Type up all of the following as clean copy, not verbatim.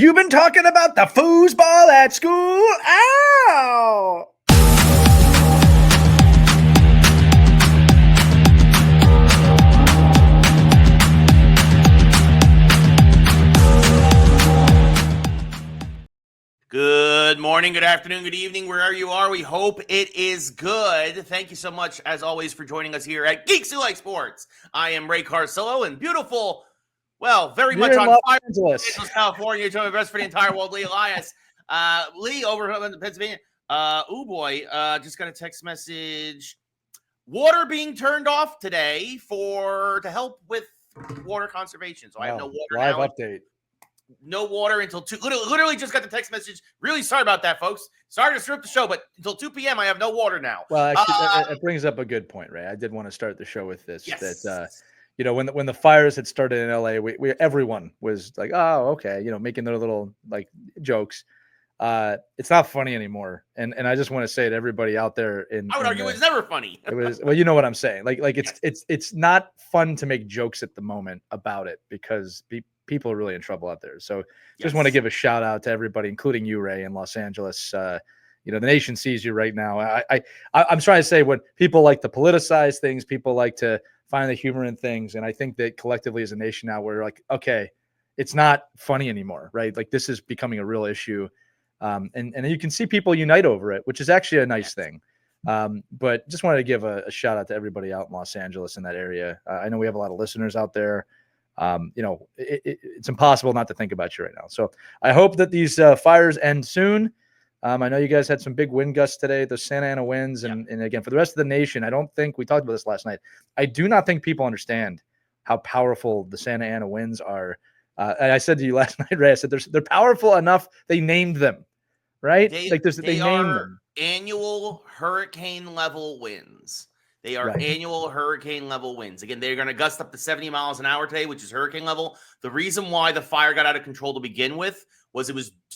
You've been talking about the foosball at school? Ow! Good morning, good afternoon, good evening, wherever you are. We hope it is good. Thank you so much, as always, for joining us here at Geeks Who Like Sports. I am Ray Carsillo, and beautiful, well, very much on fire, Los Angeles, California. Join my best for the entire world, Lee Elias. Lee, over in Pennsylvania. Just got a text message. Water being turned off today to help with water conservation. So I have no water live now. Update. No water until 2. Literally just got the text message. Really sorry about that, folks. Sorry to disrupt the show, but until 2 p.m. I have no water now. Well, actually, that brings up a good point, Ray. I did want to start the show with this. Yes. That when the fires had started in LA, everyone was like, "Oh, okay," making their little like jokes. It's not funny anymore, and I just want to say to everybody out there, I would argue it's never funny. It was, well, you know what I'm saying. Like Yes. it's not fun to make jokes at the moment about it because people are really in trouble out there. So just want to give a shout out to everybody, including you, Ray, in Los Angeles. The nation sees you right now. I'm trying to say, when people like to politicize things, people like to find the humor in things, and I think that collectively as a nation now, we're like, okay, it's not funny anymore, right? Like this is becoming a real issue, and you can see people unite over it, which is actually a nice thing. But just wanted to give a shout out to everybody out in Los Angeles in that area. I know we have a lot of listeners out there. It's impossible not to think about you right now. So I hope that these fires end soon. I know you guys had some big wind gusts today, the Santa Ana winds. And again, for the rest of the nation, I don't think we talked about this last night. I do not think people understand how powerful the Santa Ana winds are. And I said to you last night, Ray, I said they're powerful enough. They named them, right? They named them. Annual hurricane level winds. They are Right. annual hurricane level winds. Again, they're going to gust up to 70 miles an hour today, which is hurricane level. The reason why the fire got out of control to begin with was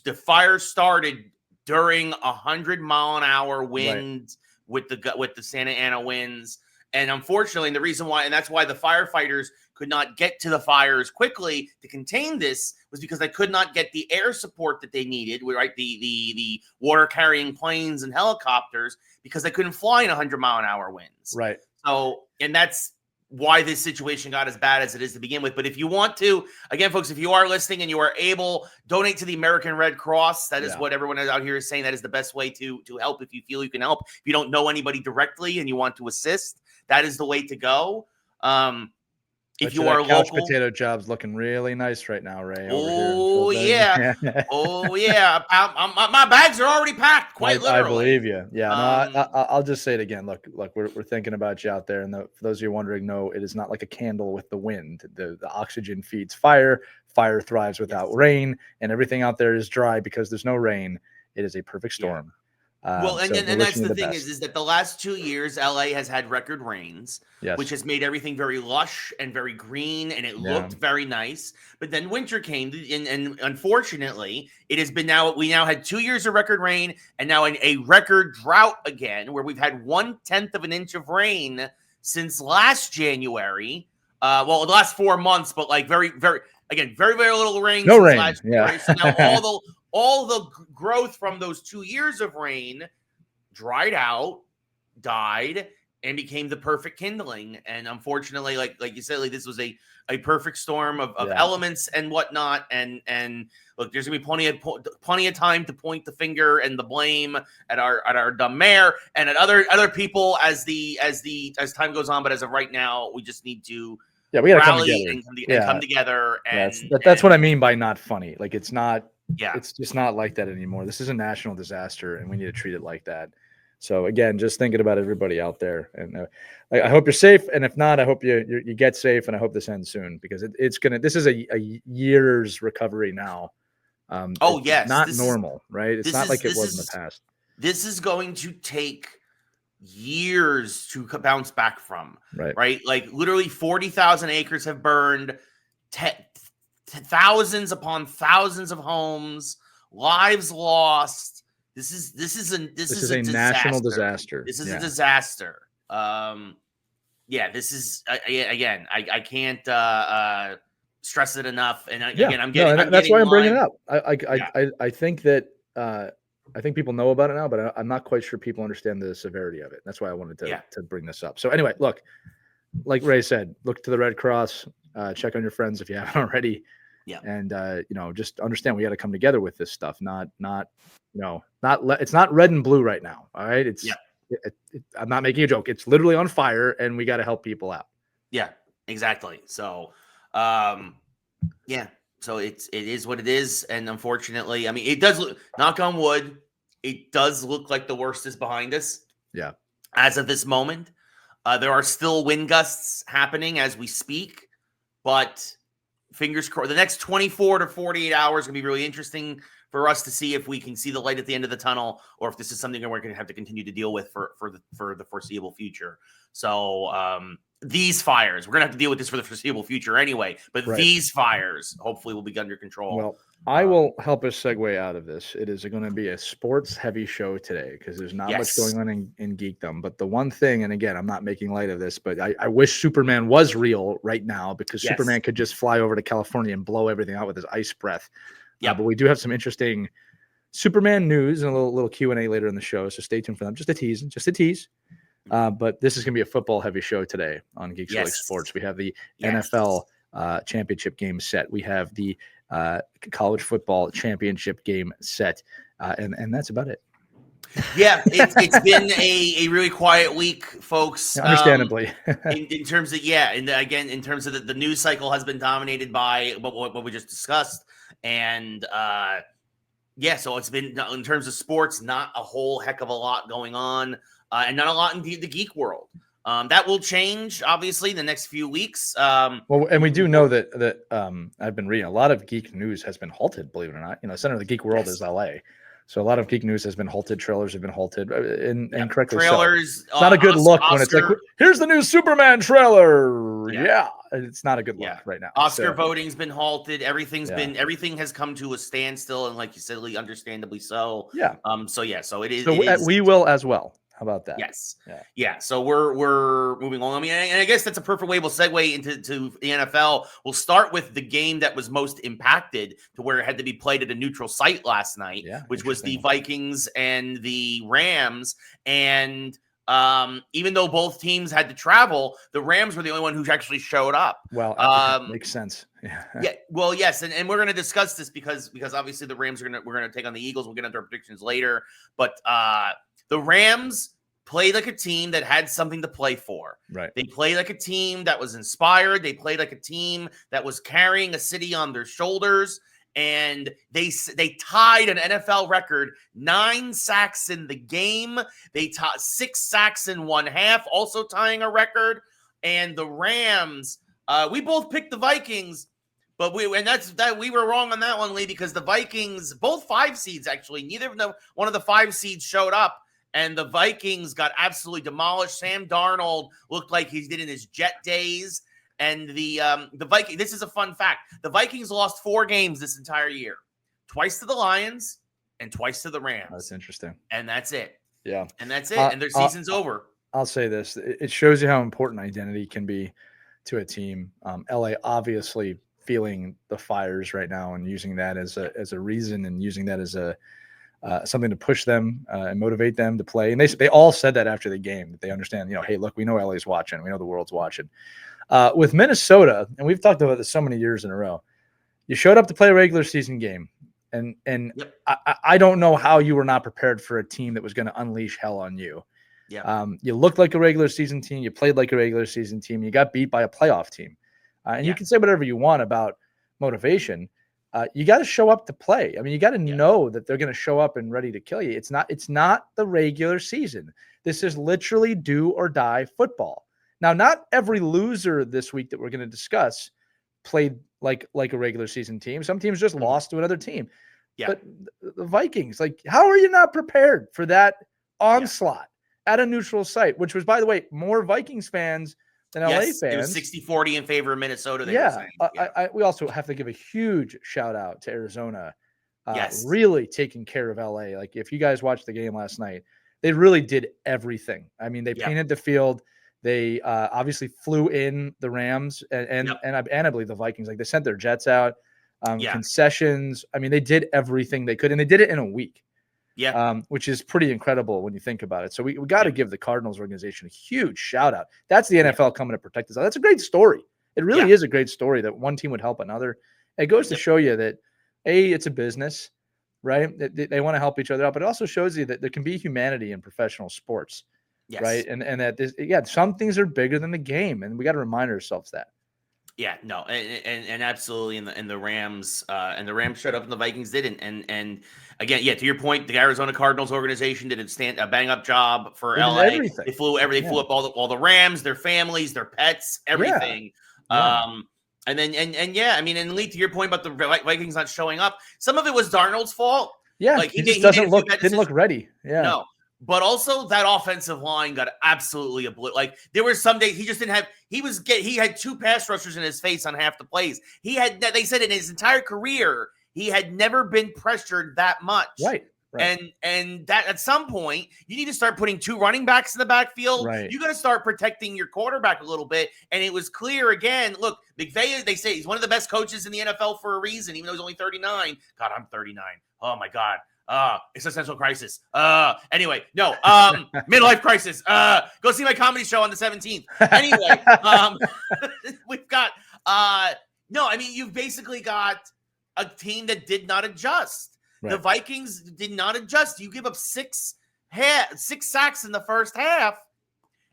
the fire started during 100-mile-an-hour winds with the Santa Ana winds. And unfortunately, the reason why, and that's why the firefighters could not get to the fires quickly to contain this, was because they could not get the air support that they needed, right? The water carrying planes and helicopters, because they couldn't fly in 100-mile-an-hour winds. Right. So, and that's why this situation got as bad as it is to begin with. But if you want to, again, folks, if you are listening and you are able, donate to the American Red Cross. That is what everyone out here is saying. That is the best way to help if you feel you can help. If you don't know anybody directly and you want to assist, that is the way to go. If you are couch local, potato job's looking really nice right now, Ray. Oh yeah, oh yeah. My bags are already packed, quite literally. I believe you. Yeah, I'll just say it again. Look, we're thinking about you out there, and for those of you wondering, no, it is not like a candle with the wind. The oxygen feeds fire. Fire thrives without rain, and everything out there is dry because there's no rain. It is a perfect storm. Well, and that's the thing is that the last 2 years, LA has had record rains, which has made everything very lush and very green, and it looked very nice. But then winter came, and unfortunately, it has been we now had 2 years of record rain, and now a record drought again, where we've had 1/10 of an inch of rain since last January. The last 4 months, but like very, very, again, very, very little rain. No rain. Last January. So now all the growth from those 2 years of rain dried out, died, and became the perfect kindling. And unfortunately, like you said, like this was a perfect storm of elements and whatnot. And look, there's gonna be plenty of time to point the finger and the blame at our dumb mayor and at other people as time goes on. But as of right now, we just need to we gotta rally and come together. And that's what I mean by not funny. Like it's not. Yeah, it's just not like that anymore. This is a national disaster, and we need to treat it like that. So again, just thinking about everybody out there, and I hope you're safe. And if not, I hope you get safe, and I hope this ends soon, because it's gonna. This is a year's recovery now. It's not normal, right? It's not like it was in the past. This is going to take years to bounce back from. Right? Like literally 40,000 acres have burned. Thousands upon thousands of homes, lives lost. This is a national disaster. This is a disaster. This is again. I can't stress it enough. And Yeah, again, that's why I'm bringing it mine. up. I think that I think people know about it now, but I'm not quite sure people understand the severity of it. That's why I wanted to bring this up. So anyway, look, like Ray said, look to the Red Cross. Check on your friends if you haven't already. Yeah. And just understand we got to come together with this stuff. It's not red and blue right now. All right, I'm not making a joke. It's literally on fire, and we got to help people out. Yeah, exactly. So, so it is what it is, and unfortunately, I mean, it does look, knock on wood, it does look like the worst is behind us. Yeah. As of this moment, there are still wind gusts happening as we speak, but fingers crossed. The next 24 to 48 hours is going to be really interesting for us to see if we can see the light at the end of the tunnel, or if this is something that we're going to have to continue to deal with for the foreseeable future. So, these fires, we're going to have to deal with this for the foreseeable future anyway, but these fires hopefully will be under control. Well, I will help us segue out of this. It is going to be a sports heavy show today because there's not much going on in geekdom. But the one thing, and again, I'm not making light of this, but I wish Superman was real right now, because Superman could just fly over to California and blow everything out with his ice breath. Yeah, but we do have some interesting Superman news and a little Q&A later in the show, so stay tuned for them. Just a tease. But this is going to be a football heavy show today on Geeks Who Like Sports. We have the NFL championship game set. We have the college football championship game set. And that's about it. Yeah, it's been a really quiet week, folks. Understandably. in terms of, and again, in terms of the news cycle has been dominated by what we just discussed. And so it's been, in terms of sports, not a whole heck of a lot going on. And not a lot in the geek world. That will change, obviously, in the next few weeks. Well, and we do know that I've been reading a lot of geek news has been halted, believe it or not. Center of the geek world is LA. So a lot of geek news has been halted. Trailers have been halted, and correctly trailers, so. It's not a good look when it's like, here's the new Superman trailer. Yeah, it's not a good look right now. Oscar voting's been halted. Everything has come to a standstill, and like you said, understandably so. Yeah. So it is. So we will as well. How about that? Yes. Yeah. So we're moving on. I mean, and I guess that's a perfect way we'll segue into the NFL. We'll start with the game that was most impacted, to where it had to be played at a neutral site last night, which was the Vikings and the Rams. And even though both teams had to travel, the Rams were the only one who actually showed up. Well, makes sense. Yeah. Well, yes, and we're going to discuss this because obviously the Rams we're going to take on the Eagles. We'll get into our predictions later, but the Rams played like a team that had something to play for. Right. They played like a team that was inspired. They played like a team that was carrying a city on their shoulders. And they tied an NFL record, 9 sacks in the game. They tied 6 sacks in one half, also tying a record. And the Rams, we both picked the Vikings, but we were wrong on that one, Lee, because the Vikings, both 5 seeds actually, one of the 5 seeds showed up. And the Vikings got absolutely demolished. Sam Darnold looked like he did in his Jet days. And the Vikings, this is a fun fact. The Vikings lost 4 games this entire year. Twice to the Lions and twice to the Rams. That's interesting. And that's it. Yeah. And that's it. And their season's over. I'll say this. It shows you how important identity can be to a team. LA obviously feeling the fires right now and using that as a reason, and using that as something to push them and motivate them to play. And they all said that after the game, that they understand, hey, look, we know LA's watching. We know the world's watching. With Minnesota, and we've talked about this so many years in a row, you showed up to play a regular season game. And yep. I don't know how you were not prepared for a team that was going to unleash hell on you. Yeah. You looked like a regular season team. You played like a regular season team. You got beat by a playoff team. And you can say whatever you want about motivation. You got to show up to play. I mean, you got to know that they're going to show up and ready to kill you. It's not the regular season. This is literally do or die football. Now, not every loser this week that we're going to discuss played like a regular season team. Some teams just lost to another team. Yeah. But the Vikings, how are you not prepared for that onslaught at a neutral site, which was, by the way, more Vikings fans than LA fans. It was 60-40 in favor of Minnesota. We also have to give a huge shout out to Arizona. Really taking care of LA. If you guys watched the game last night, they really did everything. I mean, they painted the field. They obviously flew in the Rams and Yep. I believe the Vikings. Like they sent their jets out, Yeah. concessions. I mean, they did everything they could, and they did it in a week. Yeah. Which is pretty incredible when you think about it. So we got to Yeah. give the Cardinals organization a huge shout out. That's the Yeah. NFL coming to protect us. That's a great story. It really Yeah. is a great story that one team would help another. It goes to Yep. show you that it's a business, right? They want to help each other out, but it also shows you that there can be humanity in professional sports, Yes. right? And that some things are bigger than the game, and we got to remind ourselves that. Yeah, no, and absolutely, and the Rams showed up, and the Vikings didn't, and again, yeah, to your point, the Arizona Cardinals organization did a bang up job for They did LA. everything. They flew up all the Rams, their families, their pets, everything. Yeah. And then yeah, I mean, and Lee, to your point about the Vikings not showing up, some of it was Darnold's fault. Yeah, like he just didn't look ready. Yeah, no. But also that offensive line got absolutely obliterated. Like there were some days he just didn't have. He had 2 pass rushers in his face on half the plays. They said in his entire career he had never been pressured that much. Right. And that at some point you need to start putting 2 running backs in the backfield. Right. You got to start protecting your quarterback a little bit. And it was clear again. Look, McVay, they say he's one of the best coaches in the NFL for a reason, even though he's only 39. God, I'm 39. Oh my God. Existential crisis. Anyway, no, midlife crisis. Go see my comedy show on the 17th. Anyway, we've got, no, I mean, you've basically got a team that did not adjust. Right. The Vikings did not adjust. You give up 6 sacks in the first half,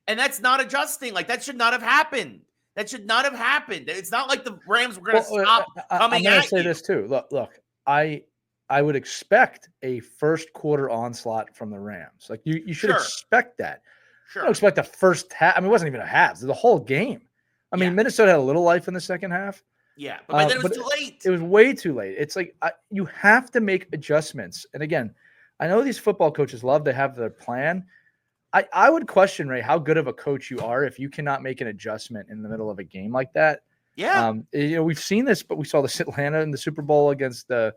and that's not adjusting. Like that should not have happened. It's not like the Rams were going to stop coming at you. I'm going to say this too. Look, I would expect a first quarter onslaught from the Rams. Like you should expect that. Sure. I don't expect the first half. I mean, it wasn't even a half. It was the whole game. I mean, Minnesota had a little life in the second half. Yeah, but then it was too late. It was way too late. It's like you have to make adjustments. And again, I know these football coaches love to have their plan. I would question, Ray, how good of a coach you are if you cannot make an adjustment in the middle of a game like that. Yeah. We've seen this, but we saw this Atlanta in the Super Bowl against the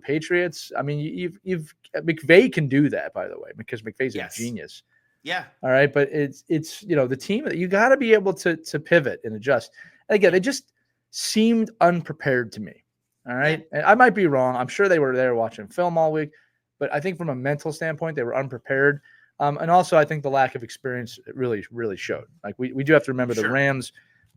Patriots. I mean, you've McVay can do that, by the way, because McVay's a genius. Yeah. All right, but it's the team that you got to be able to pivot and adjust. And again, they just seemed unprepared to me. All right, and I might be wrong. I'm sure they were there watching film all week, but I think from a mental standpoint, they were unprepared. And also, I think the lack of experience really showed. Like we do have to remember the Rams.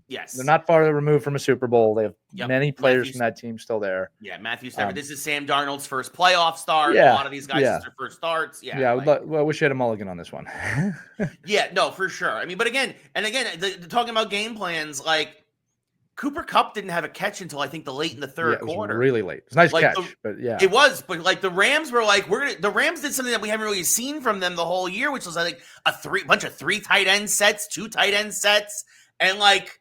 Yes. They're not far removed from a Super Bowl. They have many players from that team still there. Yeah, Matthew Stafford. This is Sam Darnold's first playoff start. Yeah, a lot of these guys, it's their first starts. Yeah. Yeah, I wish I had a mulligan on this one. Yeah, no, for sure. I mean, but again, talking about game plans, like Cooper Kupp didn't have a catch until I think late in the third quarter. Really late. It's a nice catch, but yeah. It was, but like the Rams were like, the Rams did something that we haven't really seen from them the whole year, which was like bunch of 3 tight end sets, 2 tight end sets, and like,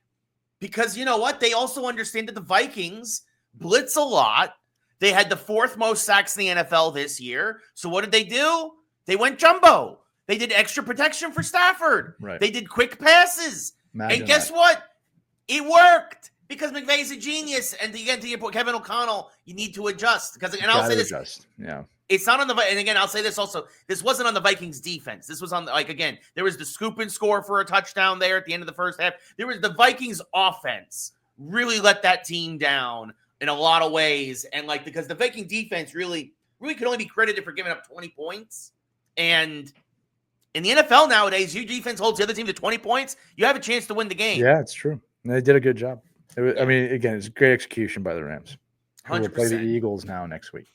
because you know what? They also understand that the Vikings blitz a lot. They had the 4th most sacks in the NFL this year. So what did they do? They went jumbo. They did extra protection for Stafford. Right. They did quick passes. And guess what? It worked because McVay's a genius. And again, to your point, Kevin O'Connell, you need to adjust. I'll say this. Yeah. It's not on and again, I'll say this also. This wasn't on the Vikings defense. This was on again, there was the scoop and score for a touchdown there at the end of the first half. There was the Vikings offense really let that team down in a lot of ways. And because the Viking defense really could only be credited for giving up 20 points. And in the NFL nowadays, your defense holds the other team to 20 points. You have a chance to win the game. Yeah, it's true. And they did a good job. I mean, again, it's great execution by the Rams. 100%. We'll play the Eagles now next week.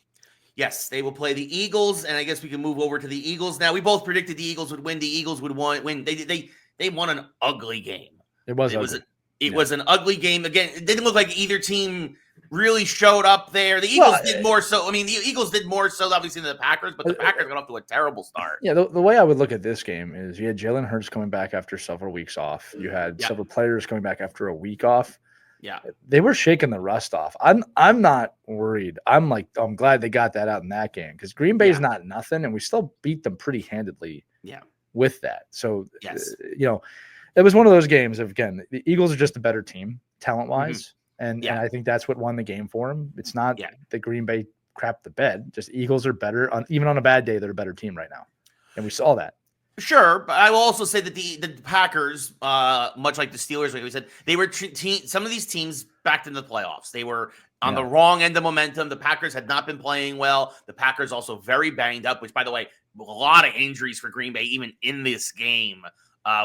Yes, they will play the Eagles, and I guess we can move over to the Eagles now. We both predicted the Eagles would win. The Eagles would win. They won an ugly game. It was an ugly game. Again, it didn't look like either team really showed up there. The Eagles did more so. I mean, the Eagles did more so obviously than the Packers, but the Packers got off to a terrible start. Yeah, the way I would look at this game is you had Jalen Hurts coming back after several weeks off. You had several players coming back after a week off. Yeah, they were shaking the rust off. I'm not worried. I'm glad they got that out in that game because Green Bay's not nothing, and we still beat them pretty handedly. Yeah, with that. So it was one of those games of, again, the Eagles are just a better team talent wise, and I think that's what won the game for them. It's not the Green Bay crap the bed. Just Eagles are better even on a bad day. They're a better team right now, and we saw that. Sure, but I will also say that the Packers, much like the Steelers, like we said, they were some of these teams backed into the playoffs. They were on the wrong end of momentum. The Packers had not been playing well. The Packers also very banged up, which, by the way, a lot of injuries for Green Bay even in this game,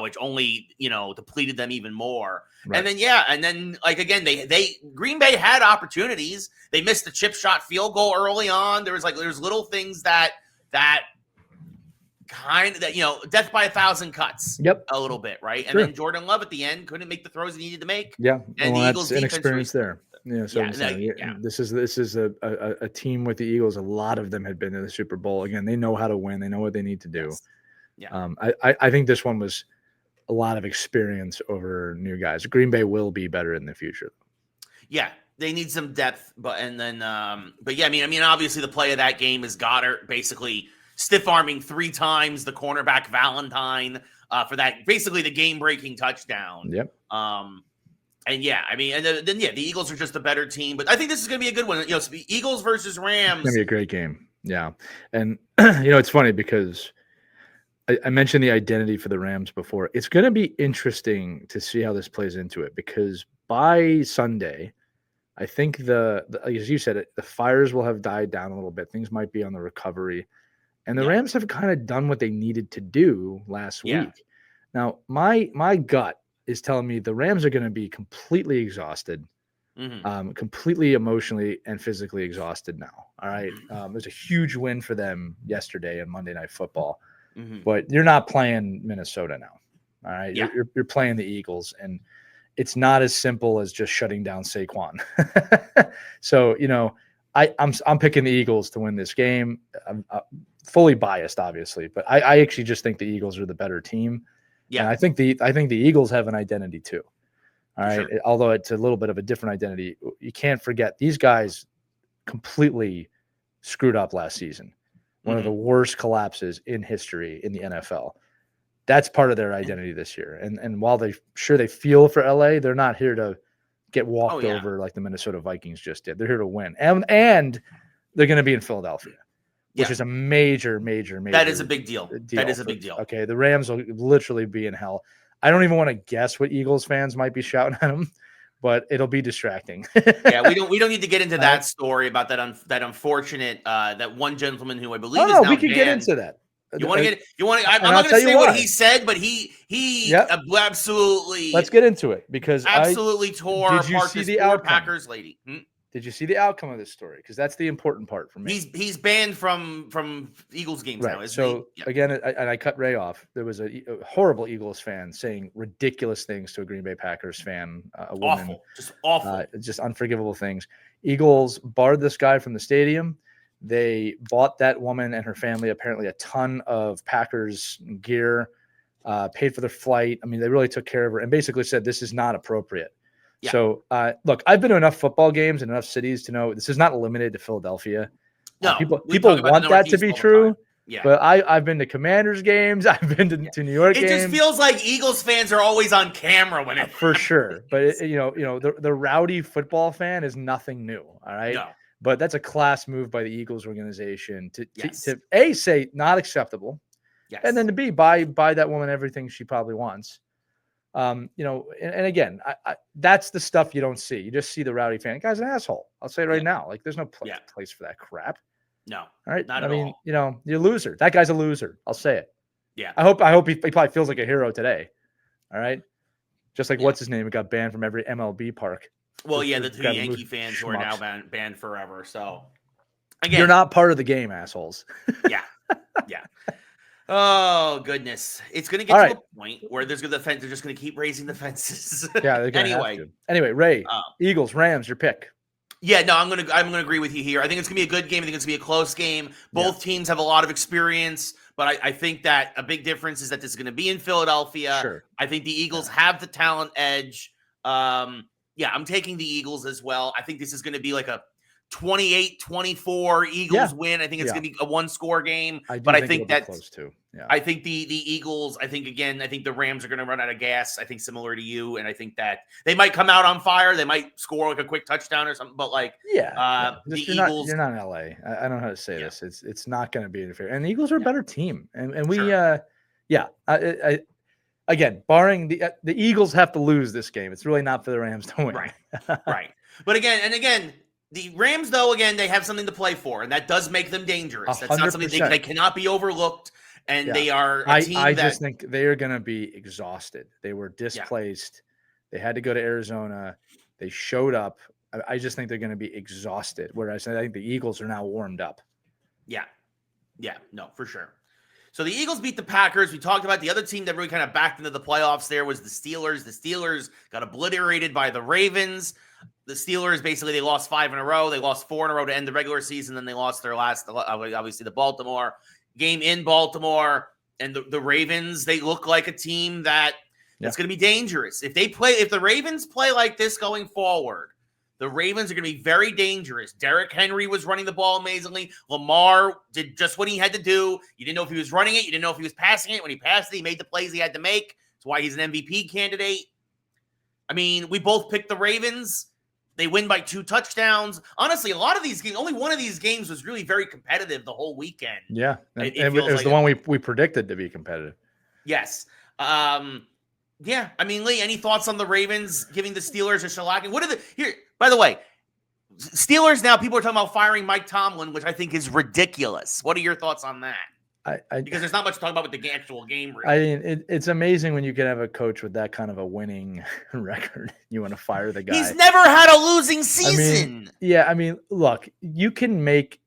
which only depleted them even more. Right. And then like again, they Green Bay had opportunities. They missed the chip shot field goal early on. There's little things that kind of death by 1,000 cuts. Yep, a little bit, right? Sure. And then Jordan Love at the end couldn't make the throws he needed to make. Yeah, and the Eagles' inexperience there. Yeah, so this is a team with the Eagles. A lot of them had been in the Super Bowl. Again, they know how to win. They know what they need to do. Yes. Yeah. I think this one was a lot of experience over new guys. Green Bay will be better in the future. Yeah, they need some depth, but I mean, obviously the play of that game is Goddard basically stiff arming 3 times the cornerback Valentine for that basically the game breaking touchdown. Yep. The Eagles are just a better team, but I think this is going to be a good one. Eagles versus Rams. It's going to be a great game. Yeah, and it's funny because I mentioned the identity for the Rams before. It's going to be interesting to see how this plays into it because by Sunday, I think as you said, the fires will have died down a little bit. Things might be on the recovery. And the Rams have kind of done what they needed to do last week. Now, my gut is telling me the Rams are going to be completely exhausted, completely emotionally and physically exhausted now. All right. It was a huge win for them yesterday in Monday Night Football, but you're not playing Minnesota now. All right. Yeah. You're playing the Eagles, and it's not as simple as just shutting down Saquon. So, I'm picking the Eagles to win this game. I'm fully biased, obviously, but I actually just think the Eagles are the better team. Yeah, and I think the Eagles have an identity too. All right, sure. Although it's a little bit of a different identity. You can't forget these guys completely screwed up last season. One of the worst collapses in history in the NFL. That's part of their identity this year. And while they feel for LA, they're not here to get walked over like the Minnesota Vikings just did. They're here to win. And they're going to be in Philadelphia, which is a major. That is a big deal. That is a big deal. Okay, the Rams will literally be in hell. I don't even want to guess what Eagles fans might be shouting at them, but it'll be distracting. We don't need to get into that story about that unfortunate that one gentleman who I believe is now we could get into that. I'm not going to say what he said, but he absolutely. Let's get into it because absolutely tore apart this poor Packers lady. Did you see the outcome of this story? Because that's the important part for me. He's banned from Eagles games now. So again, I cut Ray off. There was a horrible Eagles fan saying ridiculous things to a Green Bay Packers fan, a woman. Awful, just unforgivable things. Eagles barred this guy from the stadium. They bought that woman and her family apparently a ton of Packers gear, paid for their flight. I mean, they really took care of her and basically said this is not appropriate. Yeah. So, look, I've been to enough football games in enough cities to know this is not limited to Philadelphia. No, people want that to be true. Yeah. But I've been to Commanders games. I've been to New York games. It just feels like Eagles fans are always on camera when it for sure. But the rowdy football fan is nothing new. All right. No. But that's a class move by the Eagles organization to A, say not acceptable, and then to B, buy that woman everything she probably wants. And again, that's the stuff you don't see. You just see the rowdy fan. The guy's an asshole. I'll say it right now. Like, there's no place for that crap. No, all right. Not at all. You're a loser. That guy's a loser. I'll say it. Yeah. I hope he probably feels like a hero today. All right. Just like what's his name? It got banned from every MLB park. Well, the two Yankee fans who are now banned forever. So, again, you're not part of the game, assholes. Yeah. Oh, goodness. It's going to get to a point where they're just going to keep raising the fences. Yeah. They're going to Anyway, Ray, Eagles, Rams, your pick. Yeah, no, I'm gonna agree with you here. I think it's gonna be a good game. I think it's gonna be a close game. Both teams have a lot of experience, but I think that a big difference is that this is gonna be in Philadelphia. Sure. I think the Eagles have the talent edge. I'm taking the Eagles as well. I think this is gonna be like a 28-24 Eagles win. I think it's going to be a one-score game. I think that's close too. Yeah. I think the Eagles, I think the Rams are going to run out of gas. I think similar to you. And I think that they might come out on fire. They might score like a quick touchdown or something. But the Eagles. You're not in LA. I don't know how to say this. It's not going to be interference. And the Eagles are a better team. And we, Yeah. Again, barring the Eagles have to lose this game. It's really not for the Rams to win. Right. Right. But again, the Rams, though, again, they have something to play for, and that does make them dangerous. That's not something they cannot be overlooked, and they are a team I just think they are going to be exhausted. They were displaced. They had to go to Arizona. They showed up. I just think they're going to be exhausted, whereas I think the Eagles are now warmed up. Yeah. Yeah, no, for sure. So the Eagles beat the Packers. We talked about the other team that really kind of backed into the playoffs there was the Steelers. The Steelers got obliterated by the Ravens. The Steelers, basically, they lost 5 in a row. They lost 4 in a row to end the regular season. Then they lost their last, obviously, the Baltimore game in Baltimore. And the Ravens, they look like a team that's going to be dangerous. If the Ravens play like this going forward, the Ravens are going to be very dangerous. Derrick Henry was running the ball amazingly. Lamar did just what he had to do. You didn't know if he was running it. You didn't know if he was passing it. When he passed it, he made the plays he had to make. That's why he's an MVP candidate. I mean, we both picked the Ravens. They win by 2 touchdowns. Honestly, a lot of these games, only one of these games was really very competitive the whole weekend. Yeah, it was like the one we predicted to be competitive. Yes. Yeah, I mean, Lee, any thoughts on the Ravens giving the Steelers a shellacking? Here, by the way, Steelers now, people are talking about firing Mike Tomlin, which I think is ridiculous. What are your thoughts on that? Because there's not much to talk about with the actual game. Really. I mean, it's amazing when you can have a coach with that kind of a winning record. You want to fire the guy. He's never had a losing season. I mean, look, you can make.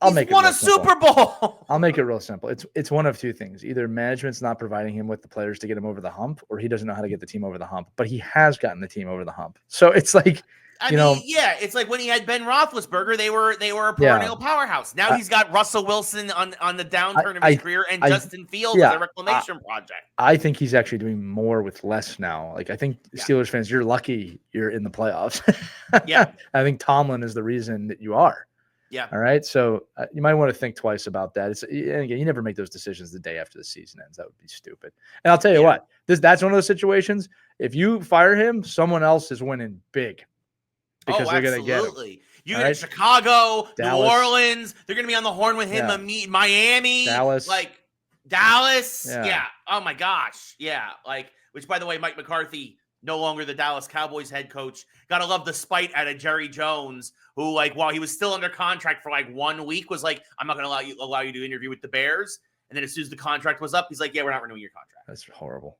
I'll make it. Won a Super Bowl. I'll make it real simple. It's one of two things: either management's not providing him with the players to get him over the hump, or he doesn't know how to get the team over the hump. But he has gotten the team over the hump. So it's like. It's like when he had Ben Roethlisberger, they were a perennial powerhouse. Now he's got Russell Wilson on the downturn of his career and Justin Fields as a reclamation project. I think he's actually doing more with less now. Like I think Steelers fans, you're lucky you're in the playoffs. Yeah, I think Tomlin is the reason that you are. Yeah. All right. So you might want to think twice about that. Again, you never make those decisions the day after the season ends. That would be stupid. And I'll tell you what, that's one of those situations. If you fire him, someone else is winning big. Because they're going to get him. You get Chicago, Dallas. New Orleans. They're going to be on the horn with him. Miami. Dallas. Dallas. Yeah. Oh, my gosh. Yeah. Which, by the way, Mike McCarthy, no longer the Dallas Cowboys head coach. Got to love the spite out of Jerry Jones, who, while he was still under contract for 1 week, was like, I'm not going to allow you to interview with the Bears. And then as soon as the contract was up, he's like, yeah, we're not renewing your contract. That's horrible.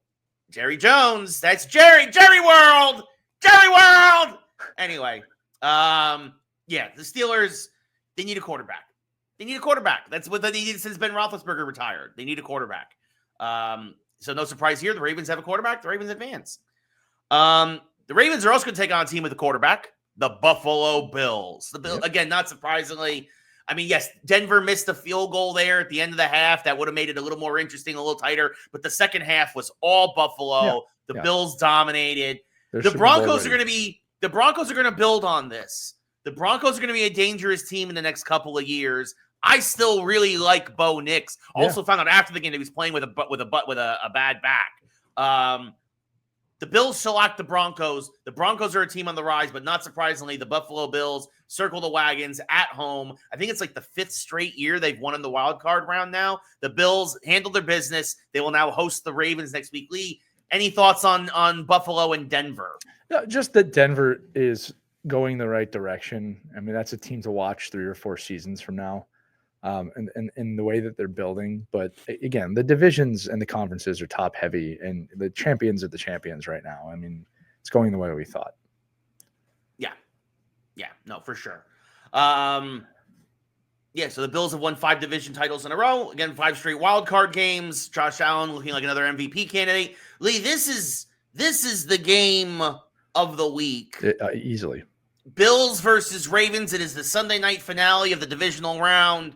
Jerry Jones. That's Jerry World. Jerry World. Anyway, the Steelers, they need a quarterback. That's what they needed since Ben Roethlisberger retired. They need a quarterback. So no surprise here. The Ravens have a quarterback. The Ravens advance. The Ravens are also going to take on a team with a quarterback, the Buffalo Bills. The Bills, again, not surprisingly. I mean, yes, Denver missed a field goal there at the end of the half. That would have made it a little more interesting, a little tighter. But the second half was all Buffalo. The Bills dominated. The Broncos are going to build on this. The Broncos are going to be a dangerous team in the next couple of years. I still really like Bo Nix. Also found out after the game that he was playing with a bad back. The Bills shellacked the Broncos. The Broncos are a team on the rise, but not surprisingly, the Buffalo Bills circle the wagons at home. I think it's the 5th straight year they've won in the wild card round now. The Bills handled their business. They will now host the Ravens next week. Lee, any thoughts on Buffalo and Denver? Just that Denver is going the right direction. I mean, that's a team to watch 3 or 4 seasons from now, and the way that they're building. But again, the divisions and the conferences are top heavy, and the champions are the champions right now. I mean, it's going the way we thought. Yeah, no, for sure. So the Bills have won 5 division titles in a row. Again, 5 straight wild card games. Josh Allen looking like another MVP candidate. Lee, this is the game of the week. Easily. Bills versus Ravens. It is the Sunday night finale of the divisional round.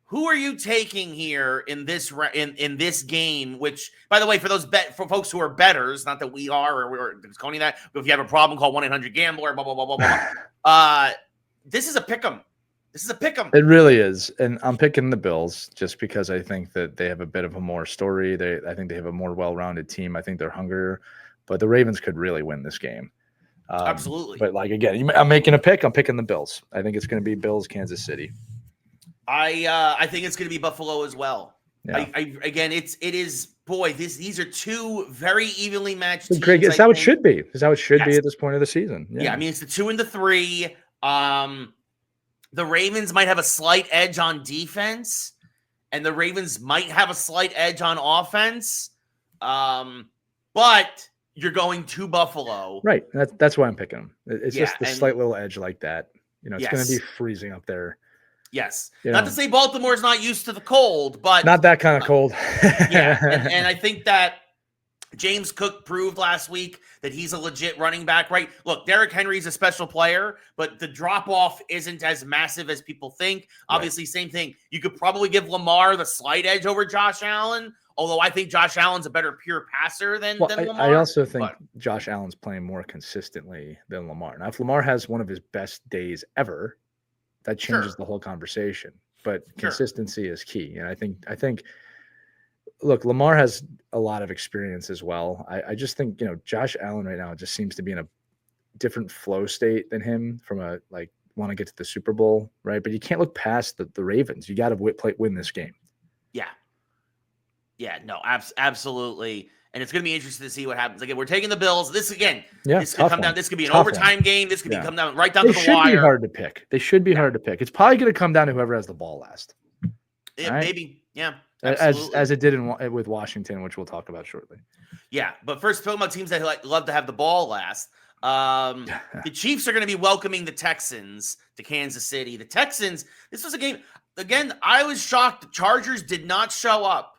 Who are you taking here in this in this game? Which, by the way, for for folks who are bettors, not that we are or we're discounting that, but if you have a problem, call 1-800-GAMBLER. Blah blah blah blah blah. This is a pick'em. It really is, and I'm picking the Bills just because I think that they have a bit of a more story. I think they have a more well-rounded team. I think they're hungrier, but the Ravens could really win this game. Absolutely. But again, I'm making a pick. I'm picking the Bills. I think it's going to be Bills, Kansas City. I think it's going to be Buffalo as well. Yeah. Again, it is boy. These are two very evenly matched teams. Greg, it's how it should be. It's how it should be at this point of the season. Yeah. I mean, it's the 2 and the 3. The Ravens might have a slight edge on defense, and the Ravens might have a slight edge on offense. But you're going to Buffalo. Right. That's why I'm picking them. It's just the slight little edge like that. It's going to be freezing up there. Yes. Not to say Baltimore's not used to the cold, but not that kind of cold. And I think that James Cook proved last week that he's a legit running back, right? Look, Derrick Henry's a special player, but the drop-off isn't as massive as people think. Obviously, same thing. You could probably give Lamar the slight edge over Josh Allen, although I think Josh Allen's a better pure passer than Lamar. I also think Josh Allen's playing more consistently than Lamar. Now, if Lamar has one of his best days ever, that changes the whole conversation. But consistency is key. And I think look, Lamar has a lot of experience as well. I just think, Josh Allen right now just seems to be in a different flow state than him from a, want to get to the Super Bowl, right? But you can't look past the Ravens. You got to win this game. Yeah. Yeah, no, absolutely. And it's going to be interesting to see what happens. Again, we're taking the Bills. This could come down. This could be an overtime game. This could come down right down to the wire. They should be hard to pick. They should be hard to pick. It's probably going to come down to whoever has the ball last. Right? Maybe. Yeah. Absolutely. As it did with Washington, which we'll talk about shortly. Yeah, but first, talking about teams that love to have the ball last. The Chiefs are going to be welcoming the Texans to Kansas City. The Texans. This was a game. Again, I was shocked. The Chargers did not show up.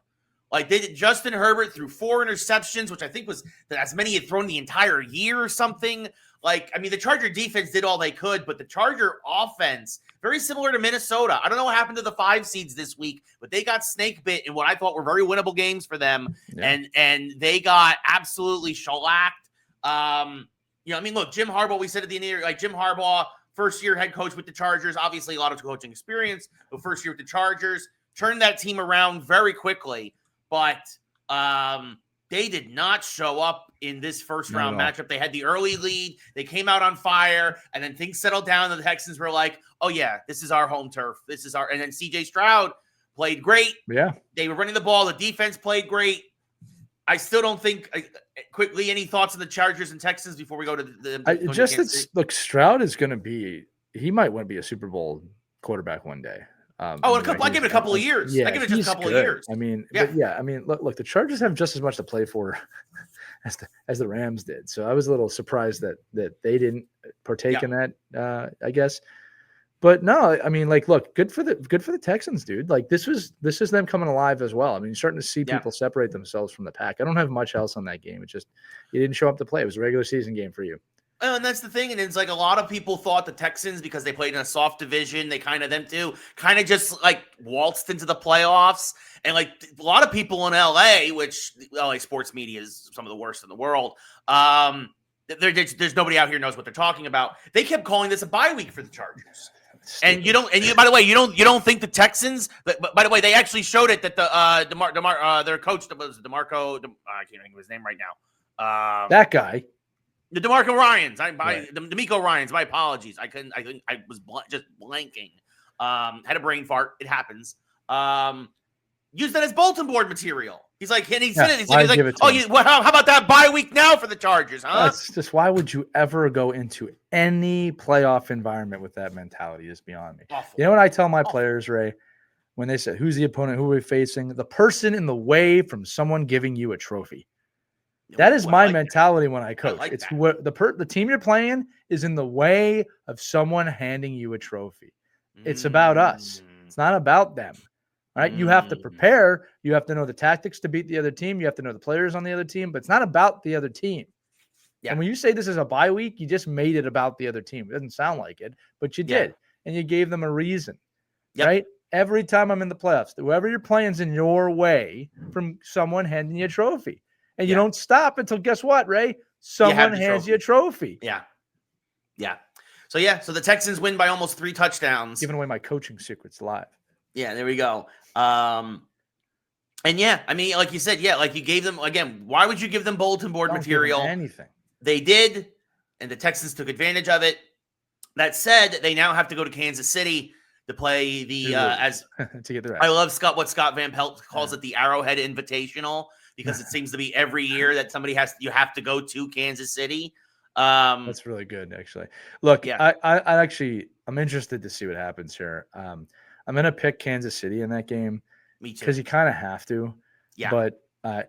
Justin Herbert threw 4 interceptions, which I think was as many had thrown the entire year or something. The Charger defense did all they could, but the Charger offense, very similar to Minnesota. I don't know what happened to the 5 seeds this week, but they got snake bit in what I thought were very winnable games for them. Yeah. And they got absolutely shellacked. Look, Jim Harbaugh, we said at the end of the year, Jim Harbaugh, first-year head coach with the Chargers, obviously a lot of coaching experience, but first year with the Chargers, turned that team around very quickly. But they did not show up in this first-round matchup. They had the early lead. They came out on fire, and then things settled down, and the Texans were like, oh, yeah, this is our home turf. And then C.J. Stroud played great. Yeah. They were running the ball. The defense played great. I still don't think quickly any thoughts on the Chargers and Texans before we go to the look, Stroud is going to be – he might want to be a Super Bowl quarterback one day. I give it a couple of years. I give it just a couple of years. Look, the Chargers have just as much to play for as the Rams did. So I was a little surprised that they didn't partake in that, I guess. But no, look, good for the Texans, dude. This is them coming alive as well. You're starting to see people separate themselves from the pack. I don't have much else on that game. It's just you didn't show up to play. It was a regular season game for you. And that's the thing. And it's a lot of people thought the Texans, because they played in a soft division, they kind of just waltzed into the playoffs. And a lot of people in LA, which LA sports media is some of the worst in the world. There's nobody out here knows what they're talking about. They kept calling this a bye week for the Chargers. And by the way, you don't think the Texans, but by the way, they actually showed it that their coach was DeMarco. I can't think of his name right now. That guy. The DeMarco Ryans, D'Amico Ryans. My apologies. I was just blanking. Had a brain fart. It happens. Used that as bulletin board material. He's like, and he said it. He's like, how about that bye week now for the Chargers? Huh? That's just why would you ever go into any playoff environment with that mentality? Is beyond me. Awful. You know what I tell my players, Ray, when they say, "Who's the opponent? Who are we facing?" The person in the way from someone giving you a trophy. That is my mentality when I coach. It's what the team you're playing is in the way of someone handing you a trophy. It's about us. It's not about them. All right. You have to prepare. You have to know the tactics to beat the other team. You have to know the players on the other team, but it's not about the other team. Yeah. And when you say this is a bye week, you just made it about the other team. It doesn't sound like it, but you did. And you gave them a reason. Right? Every time I'm in the playoffs, whoever you're playing is in your way from someone handing you a trophy. And you don't stop until, guess what, Ray? Someone hands you a trophy. Yeah. Yeah. So the Texans win by almost 3 touchdowns. Giving away my coaching secrets live. Yeah, there we go. And like you said, you gave them, again, why would you give them bulletin board material? Anything. They did, and the Texans took advantage of it. That said, they now have to go to Kansas City. to play the as to get the I love what Scott Van Pelt calls it, the Arrowhead Invitational, because it seems to be every year that you have to go to Kansas City. That's really good, actually. Look, yeah. I'm interested to see what happens here. I'm going to pick Kansas City in that game. Me too. Because you kind of have to. Yeah. But,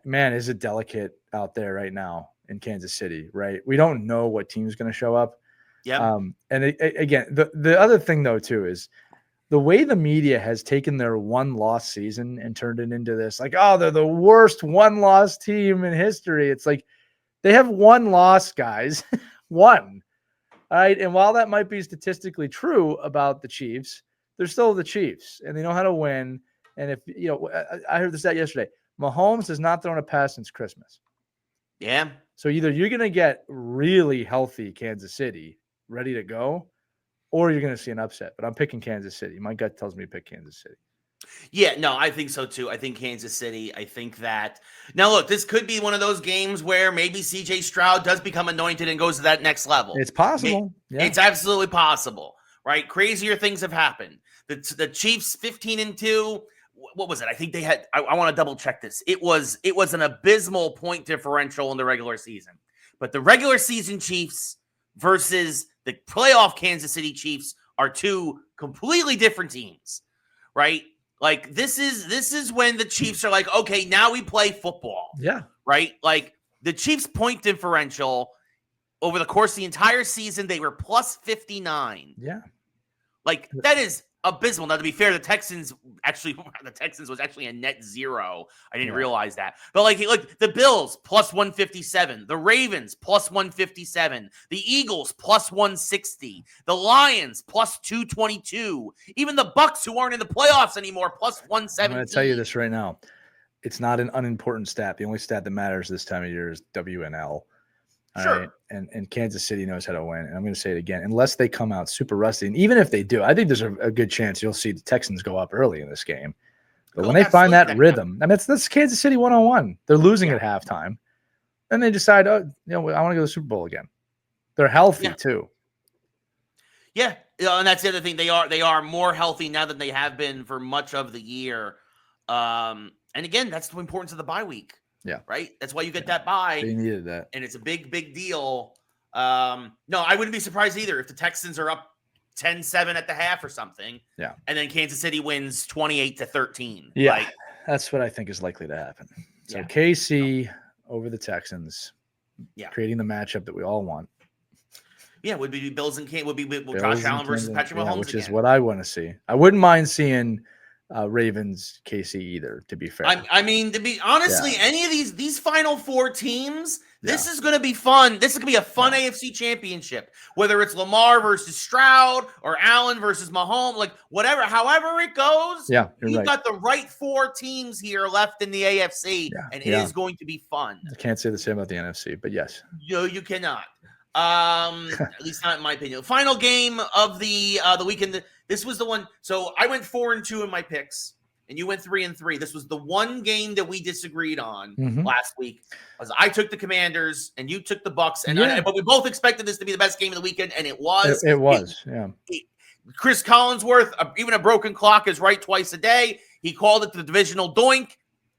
man, is it delicate out there right now in Kansas City, right? We don't know what team's going to show up. Yeah. Again, the other thing, though, too, is the way the media has taken their one-loss season and turned it into this, like, oh, they're the worst one-loss team in history. It's like they have one loss, guys. One. All right. And while that might be statistically true about the Chiefs, they're still the Chiefs, and they know how to win. And if, I heard this stat yesterday, Mahomes has not thrown a pass since Christmas. Yeah. So either you're going to get really healthy Kansas City ready to go, or you're going to see an upset. But I'm picking Kansas City. My gut tells me to pick Kansas City. Yeah, no, I think so too. I think Kansas City. I think that now look, this could be one of those games where maybe CJ Stroud does become anointed and goes to that next level. It's possible. Yeah. It's absolutely possible, right? Crazier things have happened. The Chiefs 15-2. What was it? I think they had. I want to double check this. It was an abysmal point differential in the regular season, but the regular season Chiefs versus the playoff Kansas City Chiefs are two completely different teams, right? Like this is when the Chiefs are like, okay, now we play football. Yeah. Right? Like the Chiefs' point differential over the course of the entire season, they were plus 59. Yeah. Like that is abysmal. Now, to be fair, the Texans was actually a net zero. I didn't realize that. But like the Bills plus 157, the Ravens plus 157, the Eagles plus 160, the Lions plus 222, even the Bucs, who aren't in the playoffs anymore, plus 117. I'm going to tell you this right now. It's not an unimportant stat. The only stat that matters this time of year is WNL. Sure. Right? And Kansas City knows how to win. And I'm going to say it again, unless they come out super rusty. And even if they do, I think there's a good chance you'll see the Texans go up early in this game. But when they find that rhythm, I mean, that's Kansas City 101. They're losing at halftime. Then they decide, I want to go to the Super Bowl again. They're healthy too. Yeah. And that's the other thing. They are more healthy now than they have been for much of the year. And again, that's the importance of the bye week. Yeah. Right. That's why you get that bye. They needed that. And it's a big, big deal. No, I wouldn't be surprised either if the Texans are up 10-7 at the half or something. Yeah. And then Kansas City wins 28-13. Yeah. That's what I think is likely to happen. So KC over the Texans. Yeah. Creating the matchup that we all want. Yeah, would be Bills and Josh Allen versus Patrick Mahomes, which is what I want to see. I wouldn't mind seeing Ravens, KC either, to be fair. I mean, to be honestly, any of these final four teams, this is going to be fun. This is going to be a fun AFC championship, whether it's Lamar versus Stroud or Allen versus Mahomes, like whatever, however it goes. Yeah, you've got the right four teams here left in the AFC, and it is going to be fun. I can't say the same about the NFC, but yes. You cannot. At least not in my opinion. Final game of the weekend. This was the one. So I went 4-2 in my picks, and you went 3-3. This was the one game that we disagreed on last week. I took the Commanders, and you took the Bucs, but we both expected this to be the best game of the weekend, and it was. It was. Chris Collinsworth, even a broken clock is right twice a day. He called it the divisional doink.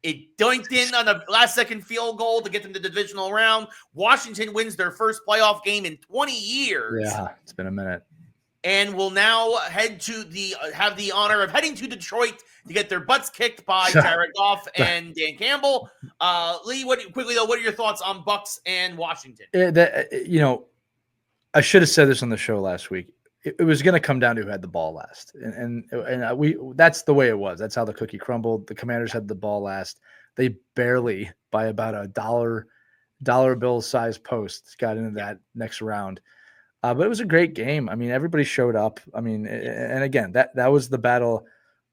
It doinked in on a last-second field goal to get them to the divisional round. Washington wins their first playoff game in 20 years. Yeah, it's been a minute. And will now have the honor of heading to Detroit to get their butts kicked by Jared Goff and Dan Campbell. Lee, what are your thoughts on Bucs and Washington? I should have said this on the show last week. It was going to come down to who had the ball last, and that's the way it was. That's how the cookie crumbled. The Commanders had the ball last. They barely, by about a dollar bill size post, got into that next round. But it was a great game. I mean, everybody showed up. I mean, and again, that was the battle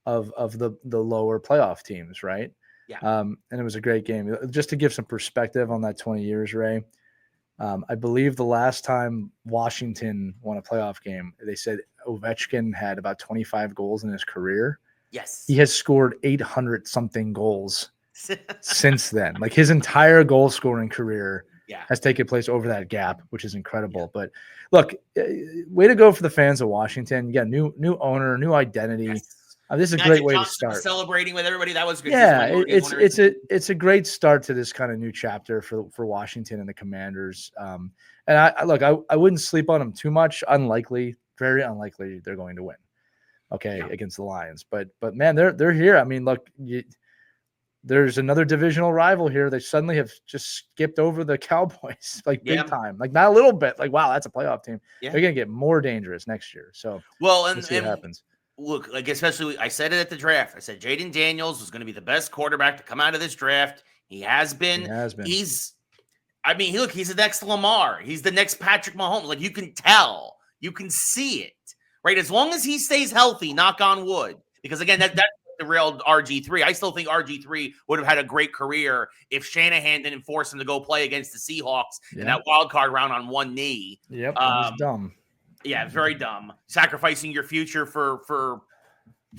of the lower playoff teams, right? Yeah. And it was a great game. Just to give some perspective on that 20 years, Ray. I believe the last time Washington won a playoff game, they said Ovechkin had about 25 goals in his career. Yes. He has scored 800 something goals since then. Like his entire goal scoring career has taken place over that gap, which is incredible. But look, way to go for the fans of Washington. You got new owner, new identity. Yes. This is a Magic great way to Johnson start. Celebrating with everybody. That was good. Yeah, it's a great start to this kind of new chapter for Washington and the Commanders. And I wouldn't sleep on them too much. Unlikely, very unlikely they're going to win. Okay, against the Lions, but man, they're here. I mean, look, there's another divisional rival here. They suddenly have just skipped over the Cowboys big time, not a little bit. Like, wow, that's a playoff team. Yeah. They're gonna get more dangerous next year. So we'll see what happens. Look, especially I said it at the draft. I said Jaden Daniels was going to be the best quarterback to come out of this draft. He has been. He's the next Lamar. He's the next Patrick Mahomes. Like, you can tell, you can see it, right? As long as he stays healthy, knock on wood. Because again, that's the real RG3. I still think RG3 would have had a great career if Shanahan didn't force him to go play against the Seahawks in that wild card round on one knee. Yep, that was dumb. Yeah, very dumb. Sacrificing your future for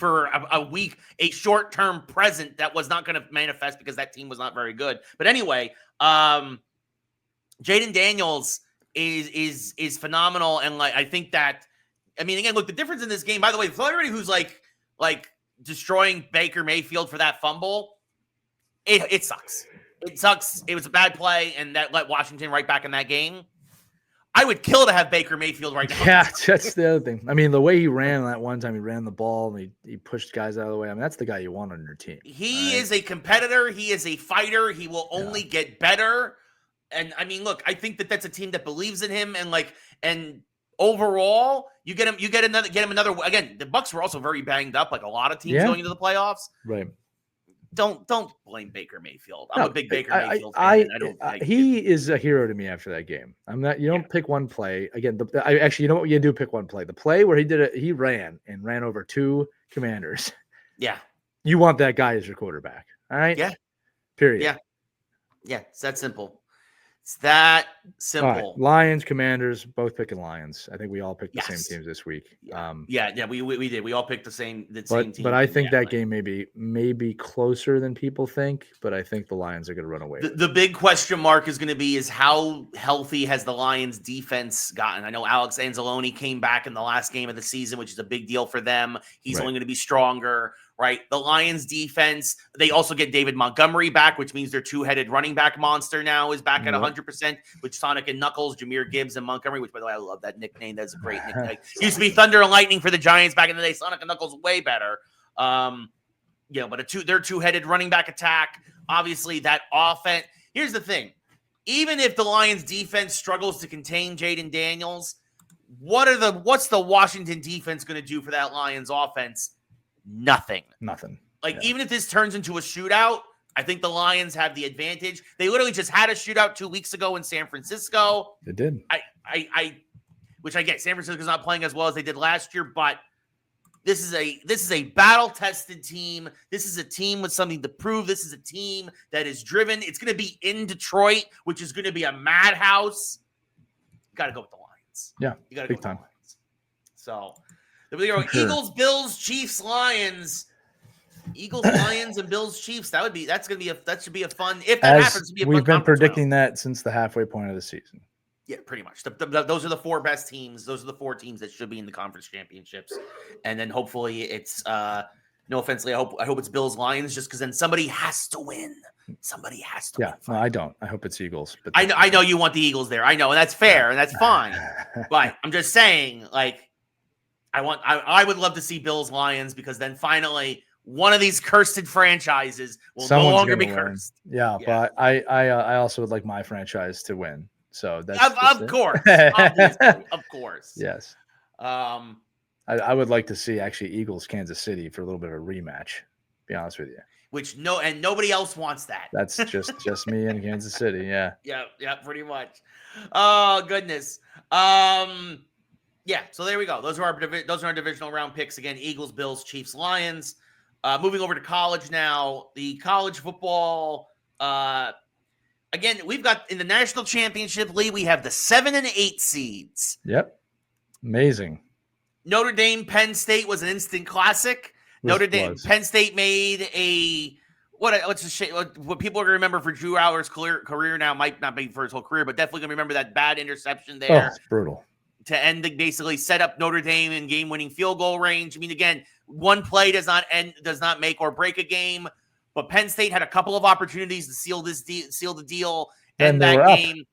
a week, a short-term present that was not going to manifest because that team was not very good. But anyway, Jaden Daniels is phenomenal, and I think that, I mean, again, look, the difference in this game. By the way, for everybody who's like destroying Baker Mayfield for that fumble, it sucks. It sucks. It was a bad play, and that let Washington right back in that game. I would kill to have Baker Mayfield right now. Yeah, that's the other thing. I mean, the way he ran that one time, he ran the ball and he pushed guys out of the way. I mean, that's the guy you want on your team. He is a competitor. He is a fighter. He will only get better. And I mean, look, I think that's a team that believes in him. And overall, you get him another. Again, the Bucs were also very banged up, like a lot of teams going into the playoffs. Right. Don't blame Baker Mayfield. I'm a big Baker Mayfield fan. He is a hero to me after that game. I'm not. You don't pick one play again. Actually, you know what? You do pick one play. The play where he ran over two Commanders. Yeah. You want that guy as your quarterback. All right. Yeah. Period. Yeah. Yeah. It's that simple. It's that simple. Right. Lions, Commanders, both picking Lions. I think we all picked the same teams this week. Yeah, we did. We all picked the same team. But I think that game may be closer than people think, but I think the Lions are going to run away. The big question mark is going to be how healthy has the Lions defense gotten? I know Alex Anzalone came back in the last game of the season, which is a big deal for them. He's only going to be stronger. Right. The Lions defense, they also get David Montgomery back, which means their two-headed running back monster now is back at 100%, with Sonic and Knuckles, Jahmyr Gibbs and Montgomery, which, by the way, I love that nickname. That's a great nickname. Used to be Thunder and Lightning for the Giants back in the day. Sonic and Knuckles way better. But their two-headed running back attack, obviously that offense. Here's the thing. Even if the Lions defense struggles to contain Jaden Daniels, what's the Washington defense going to do for that Lions offense? Nothing. Even if this turns into a shootout, I think the Lions have the advantage. They literally just had a shootout 2 weeks ago in San Francisco. They did. Which I get. San Francisco's not playing as well as they did last year, but this is a battle-tested team. This is a team with something to prove. This is a team that is driven. It's going to be in Detroit, which is going to be a madhouse. You got to go with the Lions. Yeah, you got to go with the Lions. So. Sure. Eagles, Bills, Chiefs, Lions. Eagles, Lions, and Bills, Chiefs. That should be a fun. If that happens, to be a fun. We've been predicting that since the halfway point of the season. Yeah, pretty much. Those are the four best teams. Those are the four teams that should be in the conference championships. And then hopefully it's no offense, I hope it's Bills, Lions, just because then somebody has to win. Somebody has to win. No, I don't. I hope it's Eagles. But I know you want the Eagles there. I know, and that's fair and that's fine. But I'm just saying, I would love to see Bills Lions, because then finally one of these cursed franchises will no longer be cursed. Yeah, but I also would like my franchise to win. So that's of course. Of course. Yes. I would like to see actually Eagles Kansas City for a little bit of a rematch, to be honest with you. Which nobody else wants that. That's just me and Kansas City. Yeah. Yeah, pretty much. Oh goodness. Yeah, so there we go. Those are our divisional round picks. Again, Eagles, Bills, Chiefs, Lions. Moving over to college now. The college football. Again, we've got in the National Championship League, we have the 7 and 8 seeds. Yep. Amazing. Notre Dame, Penn State was an instant classic. Penn State made what people are going to remember for Drew Aller's career now might not be for his whole career, but definitely going to remember that bad interception there. Oh, it's brutal. To end basically set up Notre Dame in game-winning field goal range. I mean, again, one play does not make or break a game, but Penn State had a couple of opportunities to seal the deal. And that game,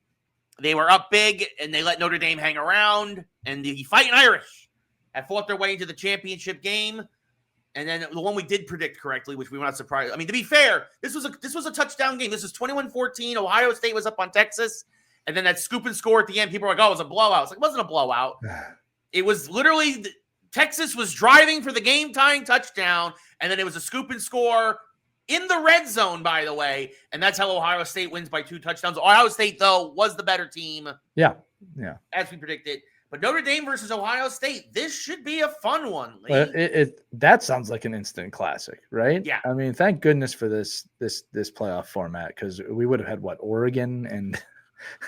they were up big, and they let Notre Dame hang around. And the Fighting Irish had fought their way into the championship game. And then the one we did predict correctly, which we were not surprised. I mean, to be fair, this was a touchdown game. This was 21-14. Ohio State was up on Texas. And then that scoop and score at the end, people were like, oh, it was a blowout. It's like, it wasn't a blowout. It was literally Texas was driving for the game-tying touchdown, and then it was a scoop and score in the red zone, by the way. And that's how Ohio State wins by 2 touchdowns. Ohio State, though, was the better team. Yeah. As we predicted. But Notre Dame versus Ohio State, this should be a fun one, Lee. That sounds like an instant classic, right? Yeah. I mean, thank goodness for this playoff format, because we would have had Oregon and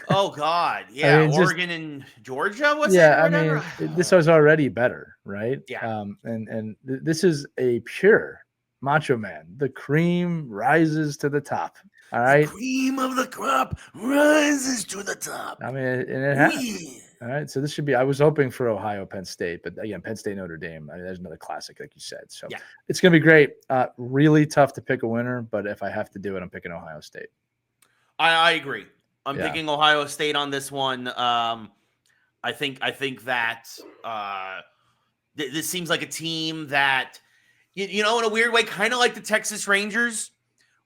oh God, yeah, I mean, Oregon and Georgia was I mean, this was already better, right? Yeah. And this is a pure Macho Man. The cream rises to the top. All right, the cream of the crop rises to the top. I mean, and it happens. All right, so this should be. I was hoping for Ohio, Penn State, but again, Penn State, Notre Dame. I mean, there's another classic, like you said. So it's gonna be great. Really tough to pick a winner, but if I have to do it, I'm picking Ohio State. I agree. I'm picking Ohio State on this one. I think that this seems like a team that, you know, in a weird way, kind of like the Texas Rangers,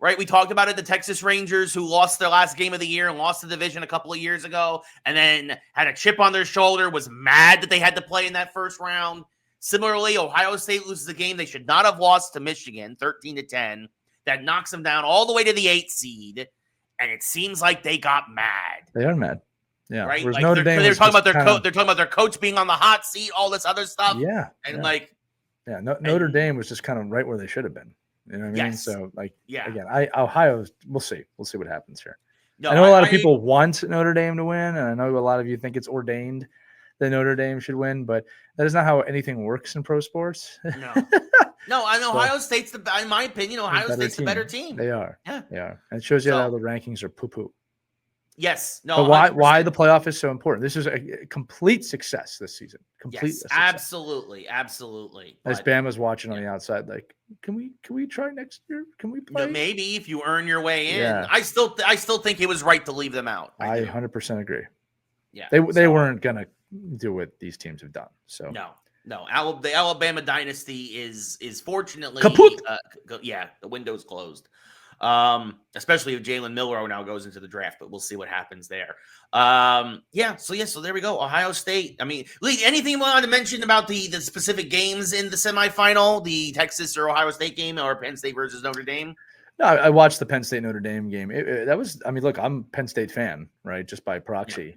right? We talked about it, the Texas Rangers who lost their last game of the year and lost the division a couple of years ago, and then had a chip on their shoulder, was mad that they had to play in that first round. Similarly, Ohio State loses a game they should not have lost to Michigan, 13-10. That knocks them down all the way to the 8th seed. And it seems like they got mad. They are mad. Yeah. Right. Like they're talking about their coach. They're talking about their coach being on the hot seat, all this other stuff. Yeah. And Notre Dame was just kind of right where they should have been. You know what I mean? Yes. So again, Ohio, we'll see. We'll see what happens here. No, I know a lot of people want Notre Dame to win, and I know a lot of you think it's ordained that Notre Dame should win, but that is not how anything works in pro sports. No, I know Ohio State's in my opinion, Ohio State's the better team. They are. Yeah. They are. And it shows you how the rankings are poo-poo. Yes. No. But why the playoff is so important. This is a complete success this season. Success. Absolutely. As Bama's watching on the outside, like, can we try next year? Can we play? Maybe if you earn your way in. Yeah. I still think it was right to leave them out. I 100% agree. Yeah. They weren't gonna do what these teams have done. So no. The Alabama dynasty is fortunately kaput. The window's closed. Especially if Jalen Milroe now goes into the draft, but we'll see what happens there. So there we go. Ohio State. I mean, Lee, anything you wanted to mention about the specific games in the semifinal, the Texas or Ohio State game, or Penn State versus Notre Dame? No, I watched the Penn State Notre Dame game. That was, I mean, look, I'm a Penn State fan, right? Just by proxy. Yeah.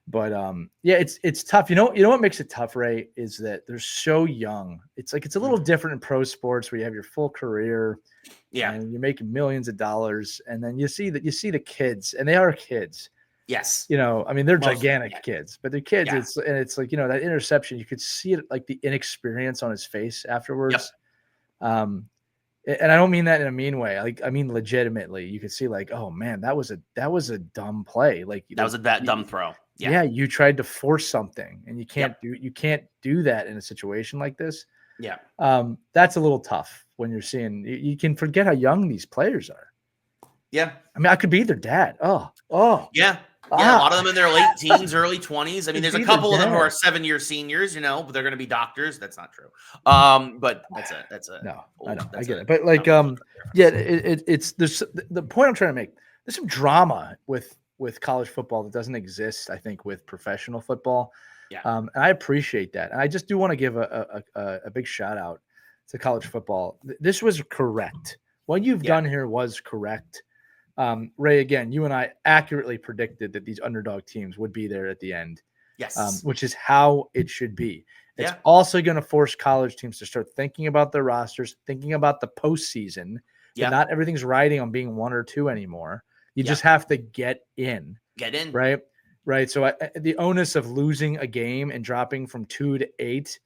But it's tough. You know what makes it tough, Ray, is that they're so young. It's like it's a little different in pro sports where you have your full career, and you're making millions of dollars, and then you see the kids, and they are kids. Yes, you know, I mean, they're gigantic kids, but they're kids. Yeah. It's like, you know, that interception, you could see it, like the inexperience on his face afterwards. Yep. And I don't mean that in a mean way. Like, I mean, legitimately, you could see like, oh man, that was a dumb play. Like that was a dumb throw. Yeah, you tried to force something, and you can't do that in a situation like this. Yeah, that's a little tough when you're seeing. You can forget how young these players are. Yeah, I mean, I could be their dad. Yeah, a lot of them in their late teens, early 20s. I mean, there's a couple of them who are 7-year seniors, you know, but they're going to be doctors. That's not true. But that's a no. I know, I get it, but like, it's there's the point I'm trying to make. There's some drama with college football that doesn't exist, I think, with professional football. Yeah. And I appreciate that. And I just do want to give a big shout out to college football. This was correct. What you've done here was correct. Ray, again, you and I accurately predicted that these underdog teams would be there at the end. Yes. Which is how it should be. It's also going to force college teams to start thinking about their rosters, thinking about the postseason. Yeah. Not everything's riding on being 1 or 2 anymore. You just have to get in. Right. So the onus of losing a game and dropping from 2 to 8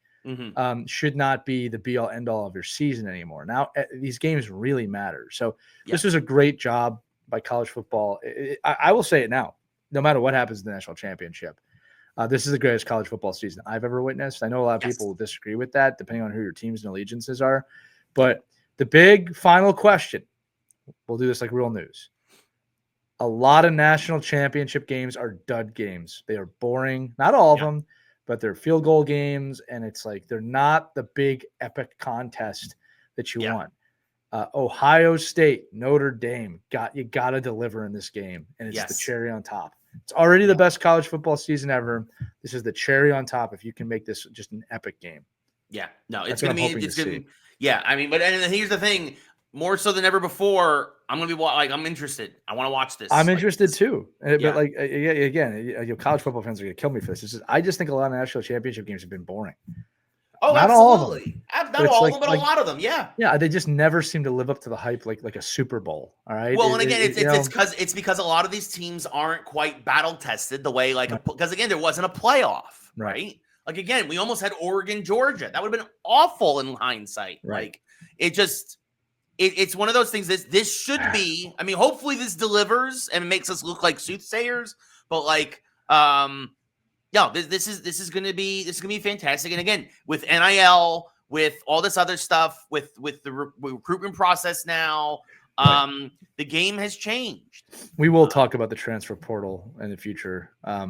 should not be the be all end all of your season anymore. Now these games really matter. So this was a great job by college football. I will say it now, no matter what happens in the national championship. This is the greatest college football season I've ever witnessed. I know a lot of people will disagree with that, depending on who your teams and allegiances are. But the big final question, we'll do this like real news. A lot of national championship games are dud games. They are boring. Not all of them, but they're field goal games. And it's like they're not the big epic contest that you want. Ohio State, Notre Dame, you got to deliver in this game. And it's the cherry on top. It's already the best college football season ever. This is the cherry on top if you can make this just an epic game. Yeah. No, it's going to be – it's going to – yeah. I mean, but and here's the thing. More so than ever before, I'm going to be like, I'm interested. I want to watch this. I'm interested too. But like, again, college football fans are going to kill me for this. I just think a lot of national championship games have been boring. Oh, not absolutely. All of them. Not all of them, but a lot of them. Yeah. Yeah. They just never seem to live up to the hype like a Super Bowl. All right. Well, and again, it's because a lot of these teams aren't quite battle tested the way because again, there wasn't a playoff, right? Like again, we almost had Oregon, Georgia. That would have been awful in hindsight. Right. Like it just. It's one of those things. This should be. I mean, hopefully this delivers and makes us look like soothsayers. But this is going to be fantastic. And again, with NIL, with all this other stuff, with the recruitment process now, the game has changed. We will talk about the transfer portal in the future. I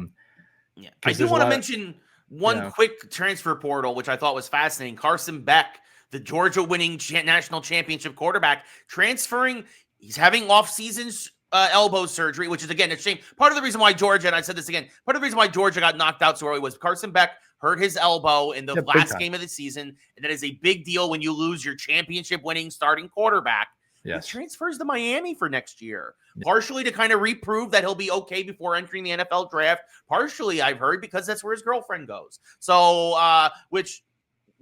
do want to mention one quick transfer portal, which I thought was fascinating. Carson Beck, the Georgia winning national championship quarterback, transferring. He's having off-season elbow surgery, which is, again, a shame. Part of the reason why Georgia, and I said this again, part of the reason why Georgia got knocked out so early was Carson Beck hurt his elbow in the last game of the season. And that is a big deal when you lose your championship-winning starting quarterback. Yes. He transfers to Miami for next year, partially to kind of reprove that he'll be okay before entering the NFL draft. Partially, I've heard, because that's where his girlfriend goes. So, which...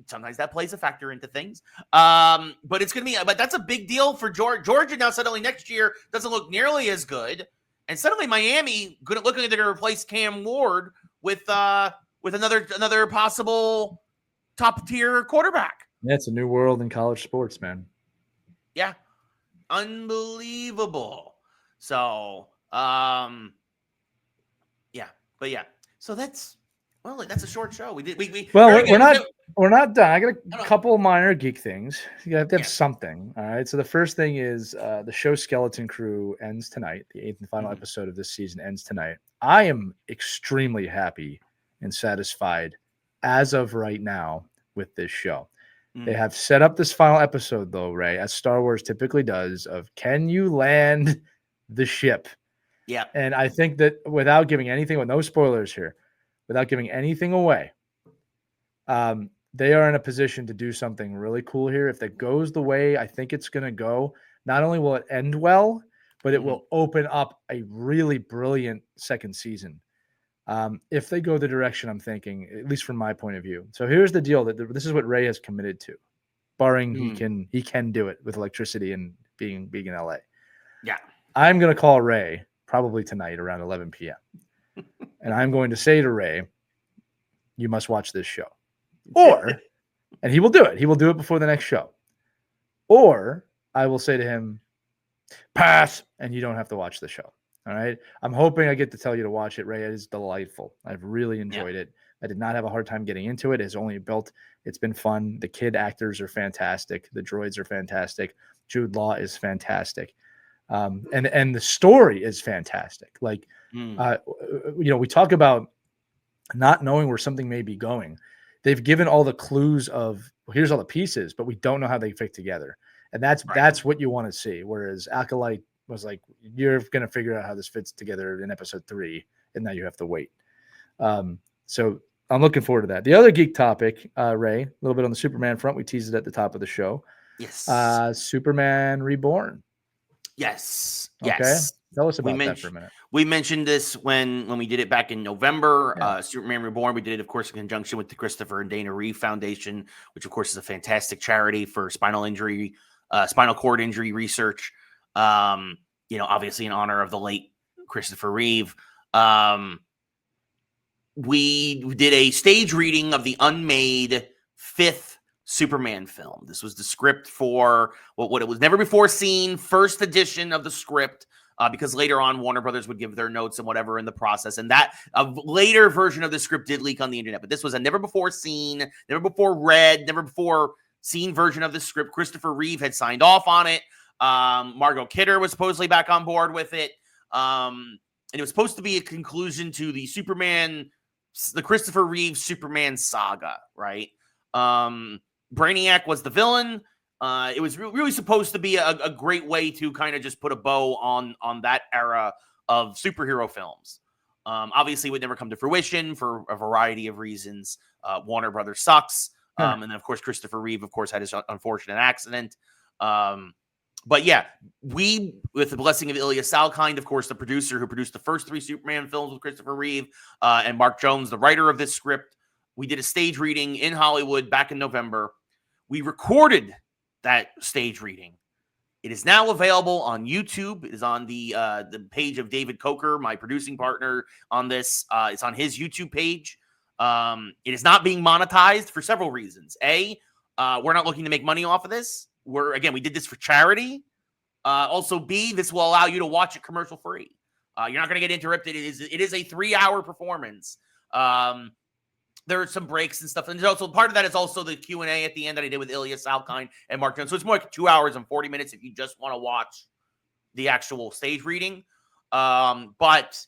sometimes that plays a factor into things. But it's going to be, but that's a big deal for Georgia. Georgia now suddenly next year doesn't look nearly as good. And suddenly Miami looking to replace Cam Ward with another possible top tier quarterback. Yeah, it's a new world in college sports, man. Yeah. Unbelievable. So, So that's a short show. We're not done. I got a couple minor geek things. You have to have something. All right. So the first thing is the show Skeleton Crew ends tonight. The 8th and final episode of this season ends tonight. I am extremely happy and satisfied as of right now with this show. They have set up this final episode, though, Ray, as Star Wars typically does, of can you land the ship? Yeah. And I think that without giving anything, with no spoilers here, without giving anything away, they are in a position to do something really cool here. If that goes the way I think it's going to go, not only will it end well, but it will open up a really brilliant second season. If they go the direction I'm thinking, at least from my point of view. So here's the deal: that this is what Ray has committed to, barring he can do it with electricity and being in LA. Yeah, I'm going to call Ray probably tonight around 11 p.m. and I'm going to say to Ray, "You must watch this show." Or, and he will do it. He will do it before the next show. Or I will say to him, pass, and you don't have to watch the show. All right. I'm hoping I get to tell you to watch it, Ray. It is delightful. I've really enjoyed it. I did not have a hard time getting into it. It's been fun. The kid actors are fantastic. The droids are fantastic. Jude Law is fantastic. And the story is fantastic. Like, we talk about not knowing where something may be going. They've given all the clues of here's all the pieces, but we don't know how they fit together. And that's what you want to see. Whereas Acolyte was like, you're going to figure out how this fits together in episode 3. And now you have to wait. So I'm looking forward to that. The other geek topic, Ray, a little bit on the Superman front. We teased it at the top of the show. Yes. Superman Reborn. Yes. Okay. Yes. Tell us about that for a minute. We mentioned this when we did it back in November. Superman Reborn. We did it, of course, in conjunction with the Christopher and Dana Reeve Foundation, which, of course, is a fantastic charity for spinal cord injury research. Obviously in honor of the late Christopher Reeve. We did a stage reading of the unmade fifth Superman film. This was the script for what it was never before seen, first edition of the script, because later on Warner Brothers would give their notes and whatever in the process. And that a later version of the script did leak on the internet. But this was a never before seen, never before read, never before seen version of the script. Christopher Reeve had signed off on it. Margot Kidder was supposedly back on board with it. And it was supposed to be a conclusion to the Christopher Reeve Superman saga, right? Brainiac was the villain. It was really supposed to be a great way to kind of just put a bow on that era of superhero films. Obviously, it would never come to fruition for a variety of reasons. Warner Brothers sucks. And then, of course, Christopher Reeve, of course, had his unfortunate accident. But yeah, we, with the blessing of Elias Salkind, of course, the producer who produced the first 3 Superman films with Christopher Reeve, and Mark Jones, the writer of this script, we did a stage reading in Hollywood back in November. We recorded that stage reading. It is now available on YouTube. It is on the page of David Coker, my producing partner on this. It's on his YouTube page. It is not being monetized for several reasons. A, we're not looking to make money off of this. We did this for charity. Also, B, this will allow you to watch it commercial free. You're not going to get interrupted. It is a 3-hour performance. There are some breaks and stuff. And there's also part of that is also the Q&A at the end that I did with Elias Salkind and Mark Jones. So it's more like 2 hours and 40 minutes if you just want to watch the actual stage reading. It's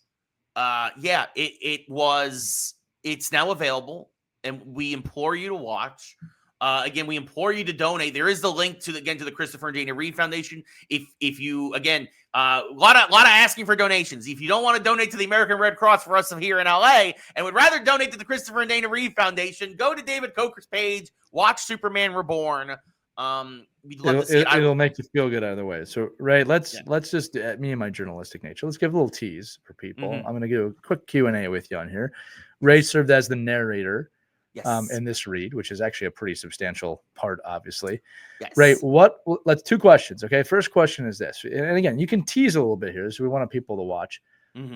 now available, and we implore you to watch. Again, we implore you to donate. There is the link to the Christopher and Dana Reeve Foundation. If you, again, a lot of asking for donations. If you don't want to donate to the American Red Cross for us here in LA and would rather donate to the Christopher and Dana Reeve Foundation, go to David Coker's page, watch Superman Reborn. We'd love to see it. It'll make you feel good either way. So, Ray, let's just, me and my journalistic nature, let's give a little tease for people. I'm going to do a quick Q&A with you on here. Ray served as the narrator. Yes. In this read, which is actually a pretty substantial part, obviously. Yes. Right. Let's 2 questions. Okay. First question is this. And again, you can tease a little bit here. So we want people to watch.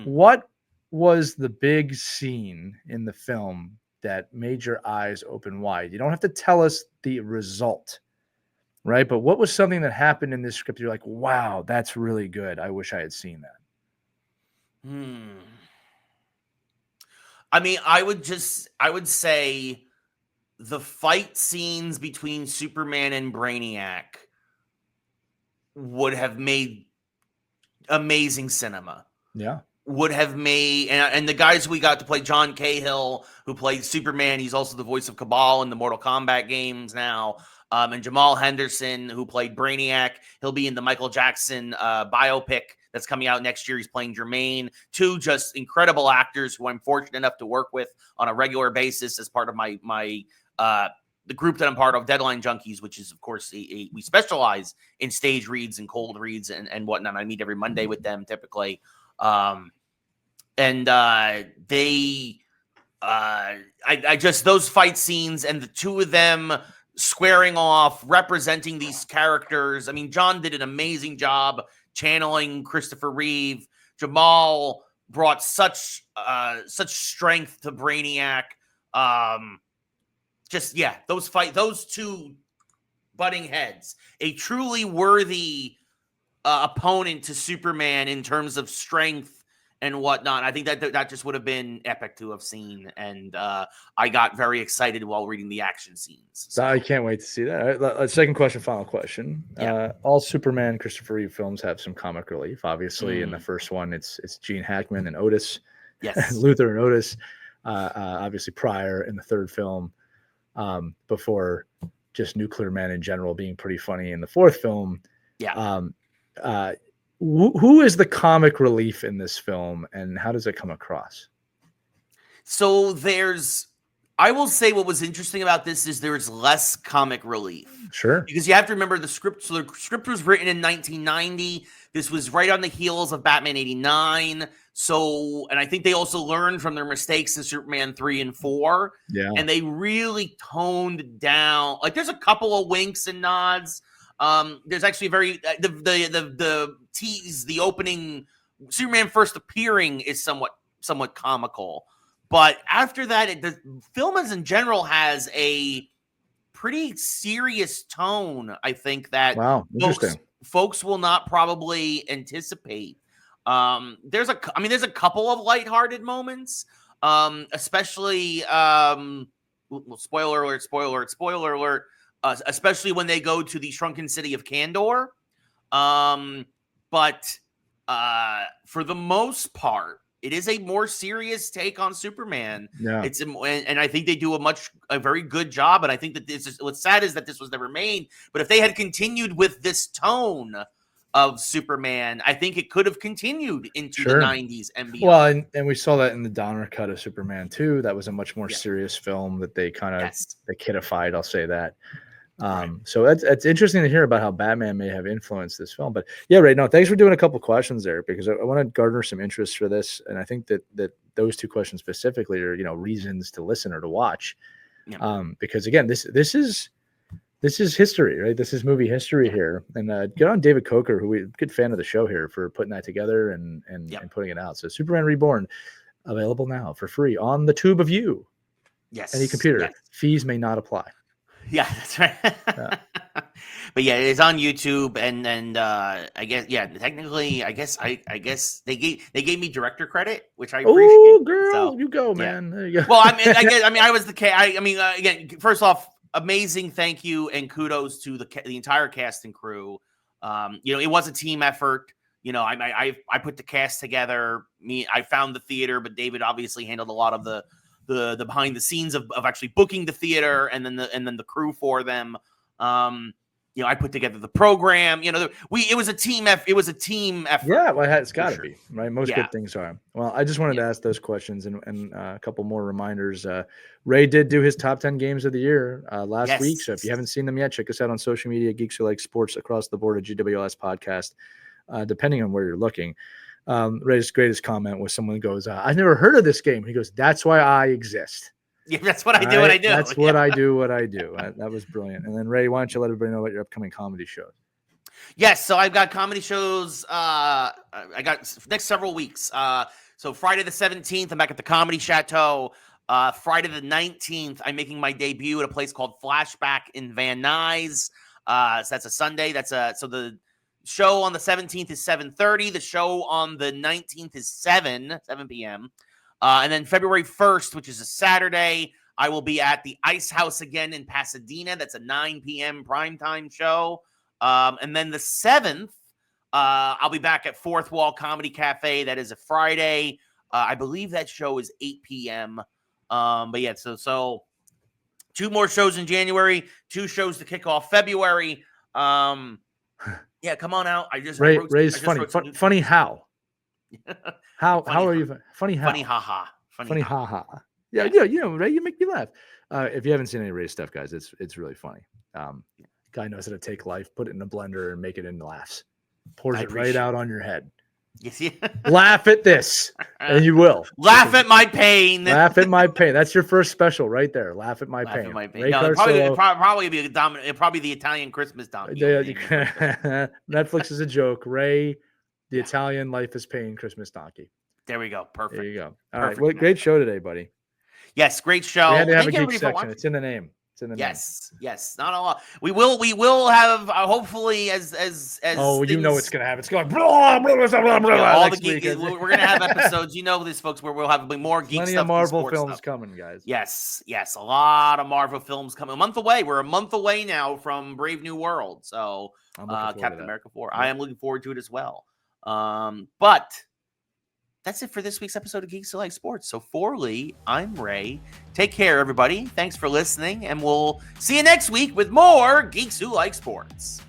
What was the big scene in the film that made your eyes open wide? You don't have to tell us the result, right? But what was something that happened in this script? You're like, wow, that's really good. I wish I had seen that. I mean, I would say the fight scenes between Superman and Brainiac would have made amazing cinema. Yeah. Would have made, and the guys we got to play, John Cahill, who played Superman, he's also the voice of Cabal in the Mortal Kombat games now. And Jamal Henderson, who played Brainiac, he'll be in the Michael Jackson biopic that's coming out next year. He's playing Jermaine. 2 just incredible actors who I'm fortunate enough to work with on a regular basis as part of my the group that I'm part of, Deadline Junkies, which is, of course, we specialize in stage reads and cold reads and whatnot. I meet every Monday with them typically. I just, those fight scenes and the 2 of them squaring off, representing these characters. I mean, John did an amazing job channeling Christopher Reeve. Jamal brought such strength to Brainiac. Those 2 butting heads, a truly worthy opponent to Superman in terms of strength and whatnot. I think that just would have been epic to have seen, and I got very excited while reading the action scenes. So I can't wait to see that. All right, second question, final question. Yeah. All Superman Christopher Reeve films have some comic relief. Obviously, in the first one, it's Gene Hackman and Otis. Yes. Luther and Otis. Obviously, Pryor in the third film. Before just Nuclear Man in general being pretty funny in the fourth film. Yeah. Who is the comic relief in this film, and how does it come across? So I will say what was interesting about this is there's less comic relief. Sure. Because you have to remember the script. So the script was written in 1990. This was right on the heels of Batman 89. So, and I think they also learned from their mistakes in Superman 3 and 4. Yeah. And they really toned down. Like, there's a couple of winks and nods. There's actually the tease, the opening, Superman first appearing is somewhat comical. But after that, the film as in general has a pretty serious tone, I think, that Wow, interesting. folks will not probably anticipate. There's a couple of lighthearted moments, especially spoiler alert, especially when they go to the shrunken city of Kandor. But for the most part, it is a more serious take on Superman. Yeah. And I think they do a very good job. And I think that what's sad is that this was never made. But if they had continued with this tone of Superman, I think it could have continued into the 90s and beyond. Well, and we saw that in the Donner cut of Superman 2. That was a much more serious film that they kind of they kidified, I'll say that. So that's interesting to hear about how Batman may have influenced this film. But yeah, Ray, no, thanks for doing a couple questions there, because I want to garner some interest for this. And I think that those two questions specifically are, reasons to listen or to watch. Yeah. Because again, this is history, right? This is movie history here. And get on David Coker, good fan of the show here, for putting that together and putting it out. So Superman Reborn, available now for free on the Tube of You. Yes. Any computer. Yes. Fees may not apply. Yeah, that's right. Yeah. But yeah, it's on YouTube, and I guess technically, I guess they gave me director credit, which I appreciate. Oh, girl, so, you go, man. There you go. Well, I was the again, first off, amazing thank you and kudos to the entire cast and crew. It was a team effort. I put the cast together. I found the theater, but David obviously handled a lot of the behind the scenes of actually booking the theater and then the crew for them. I put together the program. It was a team effort. It was a team effort. Yeah, well, it's got to be, right? Most good things are. Well, I just wanted to ask those questions and a couple more reminders. Ray did do his top 10 games of the year last week. So if you haven't seen them yet, check us out on social media, Geeks Who Like Sports, across the board at GWLS Podcast, depending on where you're looking. Ray's greatest comment was someone goes, I've never heard of this game. He goes, that's why I exist. Yeah, that's what I do. What I do. That's what I do. What I do. That was brilliant. And then Ray, why don't you let everybody know about your upcoming comedy shows? Yes, so I've got comedy shows. I got next several weeks. So Friday the 17th, I'm back at the Comedy Chateau. Friday the 19th, I'm making my debut at a place called Flashback in Van Nuys. So that's a Sunday. So the show on the 17th is 7:30. The show on the 19th is 7 p.m. And then February 1st, which is a Saturday, I will be at the Ice House again in Pasadena. That's a 9 p.m. primetime show. And then the 7th, I'll be back at Fourth Wall Comedy Cafe. That is a Friday. I believe that show is 8 p.m. But yeah, so 2 more shows in January, 2 shows to kick off February. Yeah, come on out. Ray's funny. Funny how? How are you? Funny how? Funny haha. Funny haha. Yeah, Ray, you make me laugh. If you haven't seen any Ray stuff, guys, it's really funny. Guy knows how to take life, put it in a blender, and make it into laughs. Pours it right out on your head. Yes, yeah. Laugh at this, and you will. Laugh at my pain. Laugh at my pain. That's your first special right there. Laugh at my pain. At my pain. No, probably be a dominant. It'll probably the Italian Christmas donkey. Netflix is a joke. Ray, the Italian Life is Pain Christmas donkey. There we go. Perfect. There you go. All right. Well, great show today, buddy. Yes, great show. We had to have a Geeks Section. It's in the name. Yes, not a lot. We will have hopefully as it's gonna happen. It's going blah, blah, blah, blah, blah, all the geek, we're gonna have episodes. This, folks, where we'll have more geek Plenty stuff. Of Marvel films stuff coming, guys. Yes, a lot of Marvel films coming. A month away. We're a month away now from Brave New World. So Captain America 4. Yeah. I am looking forward to it as well. But that's it for this week's episode of Geeks Who Like Sports. So for Lee, I'm Ray. Take care, everybody. Thanks for listening, and we'll see you next week with more Geeks Who Like Sports.